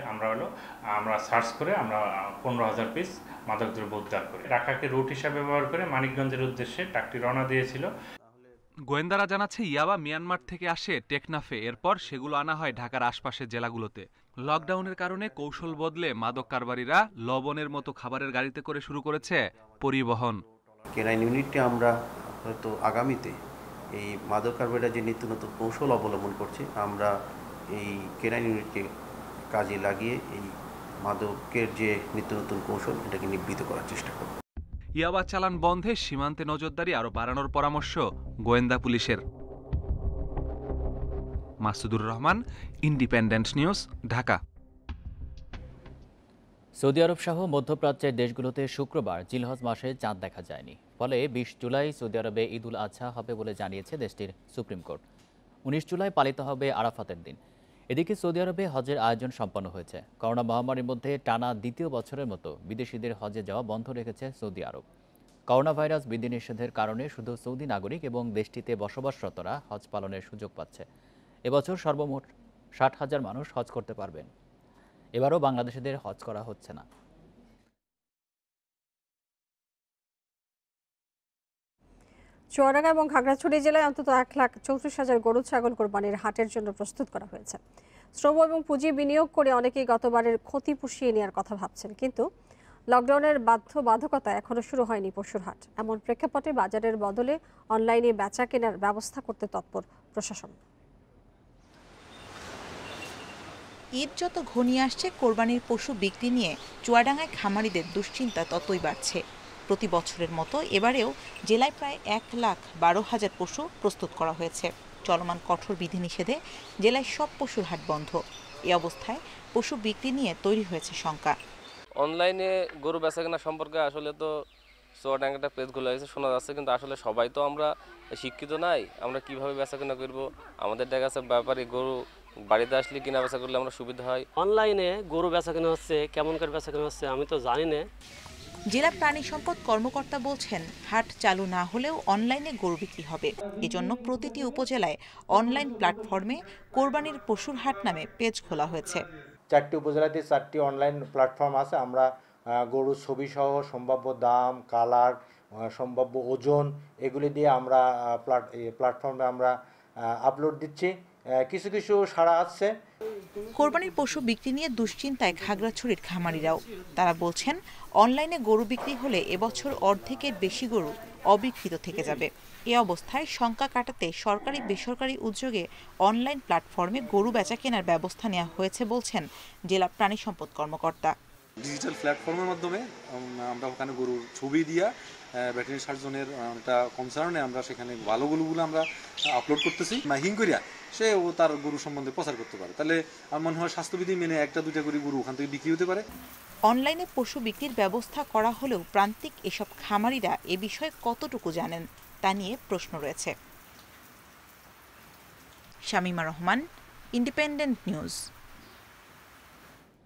আমরা সার্চ করে আমরা 15,000 পিস মাদকদ্রব্য উদ্ধার করি। ঢাকাকে রুট হিসাবে ব্যবহার করে মানিকগঞ্জের উদ্দেশ্যে ট্রাকটি রওনা দিয়েছিল। গোয়েন্দারা জানাচ্ছে, ইয়াবা মিয়ানমার থেকে আসে টেকনাফে, এরপর সেগুলো আনা হয় ঢাকার আশপাশের জেলাগুলোতে। লকডাউনের কারণে কৌশল বদলে মাদক কারবারিরা লবণের মতো খাবারের গাড়িতে করে শুরু করেছে পরিবহন। কেনাইন ইউনিটটি আমরা হয়তো আগামীতে এই মাদক কারবারিরা যে নিত্য নতুন কৌশল অবলম্বন করছে, আমরা এই কেনাইন ইউনিটকে কাজে লাগিয়ে এই মাদকের যে নিত্য নতুন কৌশল, এটাকে নিবৃত করার চেষ্টা করব। ইয়াবা চালান বন্ধে সীমান্তে নজরদারি আরও বাড়ানোর পরামর্শ গোয়েন্দা পুলিশের। Masudur Rahman, Independent news, Dhaka. সৌদি আরব সহ মধ্যপ্রাচ্যের দেশগুলোতে শুক্রবার জিলহজ মাসে চাঁদ দেখা যায়নি। ফলে 20 জুলাই সৌদি আরবে ঈদ উল আজহা হবে বলে জানিয়েছে দেশটির সুপ্রিম কোর্ট। 19 জুলাই পালিত হবে আরাফাতের দিন। এদিকে সৌদি আরবে হজের আয়োজন সম্পন্ন হয়েছে। করোনা মহামারীর মধ্যে টানা দ্বিতীয় বছরের মতো বিদেশিদের হজে যাওয়া বন্ধ রেখেছে সৌদি আরব। করোনা ভাইরাস বিধিনিষেধের কারণে শুধু সৌদি নাগরিক এবং দেশটিতে বসবাসরতরা হজ পালনের সুযোগ পাচ্ছে। এবছর সর্বমোট 60,000 মানুষ হজ করতে পারবেন। এবারও বাংলাদেশিদের হজ করা হচ্ছে না। চুয়াডাঙ্গা এবং খাগড়াছড়ি জেলায় অন্তত 1,34,000 গরু ছাগল কোরবানির হাটের জন্য প্রস্তুত করা হয়েছে। শ্রম এবং পুঁজি বিনিয়োগ করে অনেকেই গতবারের ক্ষতি পুষিয়ে নেওয়ার কথা ভাবছেন, কিন্তু লকডাউনের বাধ্যবাধকতা এখনো শুরু হয়নি পশুর হাট। এমন প্রেক্ষাপটে বাজারের বদলে অনলাইনে বেচা কেনার ব্যবস্থা করতে তৎপর প্রশাসন। ঈদ যত ঘনিয়ে আসছে, কোরবানির পশু বিক্রি নিয়ে চুয়াডাঙ্গায় খামারিদের দুশ্চিন্তা ততই বাড়ছে। প্রতি বছরের মতো এবারেও জেলায় প্রায় 1,12,000 পশু প্রস্তুত করা হয়েছে। চলমান কঠোর বিধিনিষেধে জেলায় সব পশুর হাট বন্ধ। এ অবস্থায় পশু বিক্রি নিয়ে তৈরি হয়েছে শঙ্কা। অনলাইনে গরু বেচাকেনা সম্পর্কে আসলে তো চুয়াডাঙ্গাটা পেজগুলো হয়েছে শোনা যাচ্ছে, কিন্তু আসলে সবাই তো আমরা শিক্ষিত নাই। আমরা কিভাবে বেচাকেনা করব? আমাদের দেখা যাচ্ছে ব্যাপারী গরু বাড়িতে আসলে কিনা বেচা করলে আমরা সুবিধা হয়। অনলাইনে গরু বেচাকেনা হচ্ছে, কেমন করে বেচাকেনা হচ্ছে আমি তো জানি না। জেলা প্রাণী সম্পদ কর্মকর্তা বলছেন, হাট চালু না হলেও অনলাইনে গরু বিক্রি হবে। এজন্য প্রতিটি উপজেলায় অনলাইন প্ল্যাটফর্মে কোরবানির পশুর হাট নামে পেজ খোলা হয়েছে। 4টি উপজেলাতে 4টি অনলাইন প্ল্যাটফর্ম আছে। আমরা গরুর ছবি সহ সম্ভাব্য দাম, কালার, সম্ভাব্য ওজন এগুলি দিয়ে আমরা প্ল্যাটফর্মে আমরা আপলোড দিচ্ছি। কিছু কিছু সাড়া আছে। কোরবানির পশু বিক্রি নিয়ে দুশ্চিন্তায় খাগড়াছড়ির খামারিরাও। তারা বলছেন, অনলাইনে গরু বিক্রি হলে এবছর অর্ধেকের বেশি গরু অবিক্রিত থেকে যাবে। এ অবস্থায় শঙ্কা কাটাতে সরকারি বেসরকারি উদ্যোগে অনলাইন প্ল্যাটফর্মে গরু বেচা কেনার ব্যবস্থা নেওয়া হয়েছে বলছেন জেলা প্রাণী সম্পদ কর্মকর্তা। ডিজিটাল প্ল্যাটফর্মের মাধ্যমে আমরা ওখানে গরুর ছবি দিয়া ভেটেরিনারি সার্জনের একটা কনসার্নে আমরা সেখানে ভালো গরুগুলো আমরা আপলোড করতেছি। মাইকিং করিয়া সে ও তার গরু সম্বন্ধে প্রচার করতে পারে। তাহলে আমার মনে হয় স্বাস্থ্যবিধি মেনে 1-2টা করে গরু ওখান থেকে বিক্রি হতে পারে। অনলাইনে পশু বিক্রির ব্যবস্থা করা হলেও প্রান্তিক এসব খামারিরা এ বিষয়ে কতটুকু জানেন তা নিয়ে প্রশ্ন রয়েছে। Shamima Rahman, Independent news.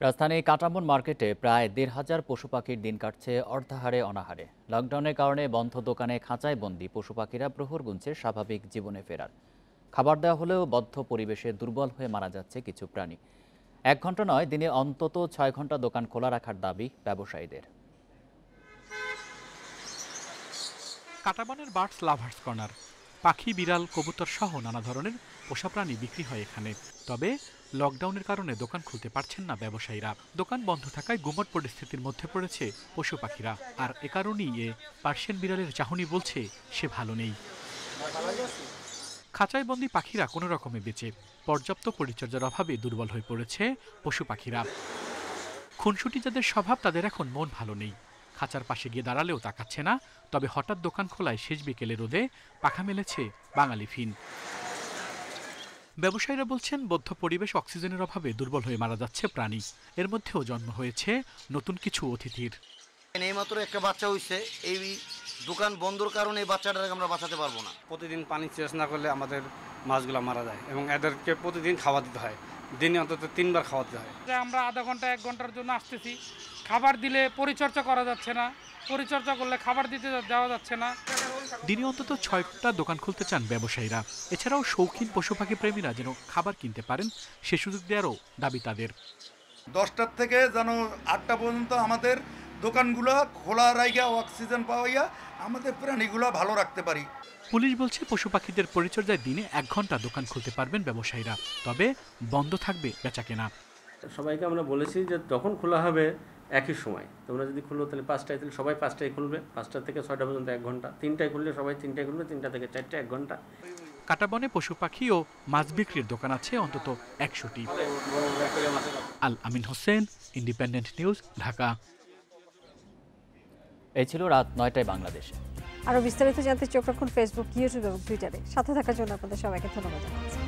রাজধানী কাঁটাবন মার্কেটে প্রায় 1,500 পশু পাখির দিন কাটছে অর্ধাহারে অনাহারে। লকডাউনের কারণে বন্ধ দোকানে খাঁচায় বন্দী পশু পাখিরা প্রহর গুনছে স্বাভাবিক জীবনে ফেরার। খাবার দেওয়া হলেও বদ্ধ পরিবেশে দুর্বল হয়ে মারা যাচ্ছে কিছু প্রাণী। 1 ঘন্টা নয়, দিনে অন্তত 6 ঘন্টা দোকান খোলা রাখার দাবি ব্যবসায়ীদের। কাঁটাবনের বার্ডস লাভার্স কর্নার। পাখি, বিড়াল, কবুতর সহ নানা ধরনের পোষা প্রাণী বিক্রি হয় এখানে। তবে লকডাউনের কারণে দোকান খুলতে পারছেন না ব্যবসায়ীরা। দোকান বন্ধ থাকায় গুমট পরিস্থিতির মধ্যে পড়েছে পশু পাখিরা। আর এ কারণেই পার্সিয়ান বিড়ালের চাহনি বলছে সে ভালো নেই। খাঁচায় বন্দি পাখিরা কোনো রকমে বেঁচে। পর্যাপ্ত পরিচর্যার অভাবে দুর্বল হয়ে পড়েছে পশু পাখিরা। খুনসুটি যাদের স্বভাব, তাদের এখন মন ভালো নেই। খাঁচার পাশে গিয়ে দাঁড়ালেও তাকাচ্ছে না। তবে হঠাৎ দোকান খোলায় শেষ বিকেলে রোদে পাখা মেলেছে বাঙালি ফিন। ব্যবসায়ীরা বলছেন, বদ্ধ পরিবেশ, অক্সিজেনের অভাবে দুর্বল হয়ে মারা যাচ্ছে প্রাণী। এর মধ্যেও জন্ম হয়েছে নতুন কিছু অতিথির। এইমাত্র একটা বাচ্চা হইছে, এই দোকান বন্ধর কারণে এই বাচ্চাটাকে আমরা বাঁচাতে পারবো না। প্রতিদিন পানি চেঞ্জ না করলে আমাদের মাছগুলো মারা যায় এবং এদেরকে প্রতিদিন খাওয়া দিতে হয়। দিনে অন্তত 3 বার খাওয়া দিতে হয়। আমরা আধা ঘন্টা 1 ঘন্টার জন্য আসতেছি, খাবার দিলে পরিচর্যা করা যাচ্ছে না, পরিচর্যা করলে খাবার দিতে দেওয়া যাচ্ছে না। দিনে অন্তত 6 ঘন্টা দোকান খুলতে চান ব্যবসায়ীরা। এছাড়াও শৌখিন পশু পাখি প্রেমীরা যেন খাবার কিনতে পারেন, সে সুযোগ দেওয়ারও দাবি তাদের। 10টার থেকে যেন 8টা পর্যন্ত আমাদের দোকানগুলো খোলা রাইগা অক্সিজেন পাওয়াইয়া আমাদের প্রাণীগুলো ভালো রাখতে পারি। পুলিশ বলছে, পশু পাখিদের পরিচর্যায় দিনে 1 ঘন্টা দোকান খুলতে পারবেন ব্যবসায়ীরা। তবে বন্ধ থাকবে বেচাকেনা। সবাইকে আমরা বলেছি যে যখন খোলা হবে একই সময়, তোমরা যদি খুললো তাহলে 5টায়, তাহলে সবাই 5টায় খুলবে। 5টা থেকে 6টা পর্যন্ত 1 ঘন্টা। 3টায় খুললে সবাই 3টায় খুলবে। 3টা থেকে 4টা 1 ঘন্টা। কাঁটাবনে পশু পাখি ও মাছ বিক্রির দোকান আছে অন্তত 100টি। আল আমিন হোসেন, ইন্ডিপেন্ডেন্ট নিউজ, ঢাকা। এই ছিল রাত 9টায় বাংলাদেশে। আরো বিস্তারিত জানতে চোখ রাখুন ফেসবুক, ইউটিউব এবং টুইটারে। সাথে থাকার জন্য আপনাদের সবাইকে ধন্যবাদ জানাচ্ছি।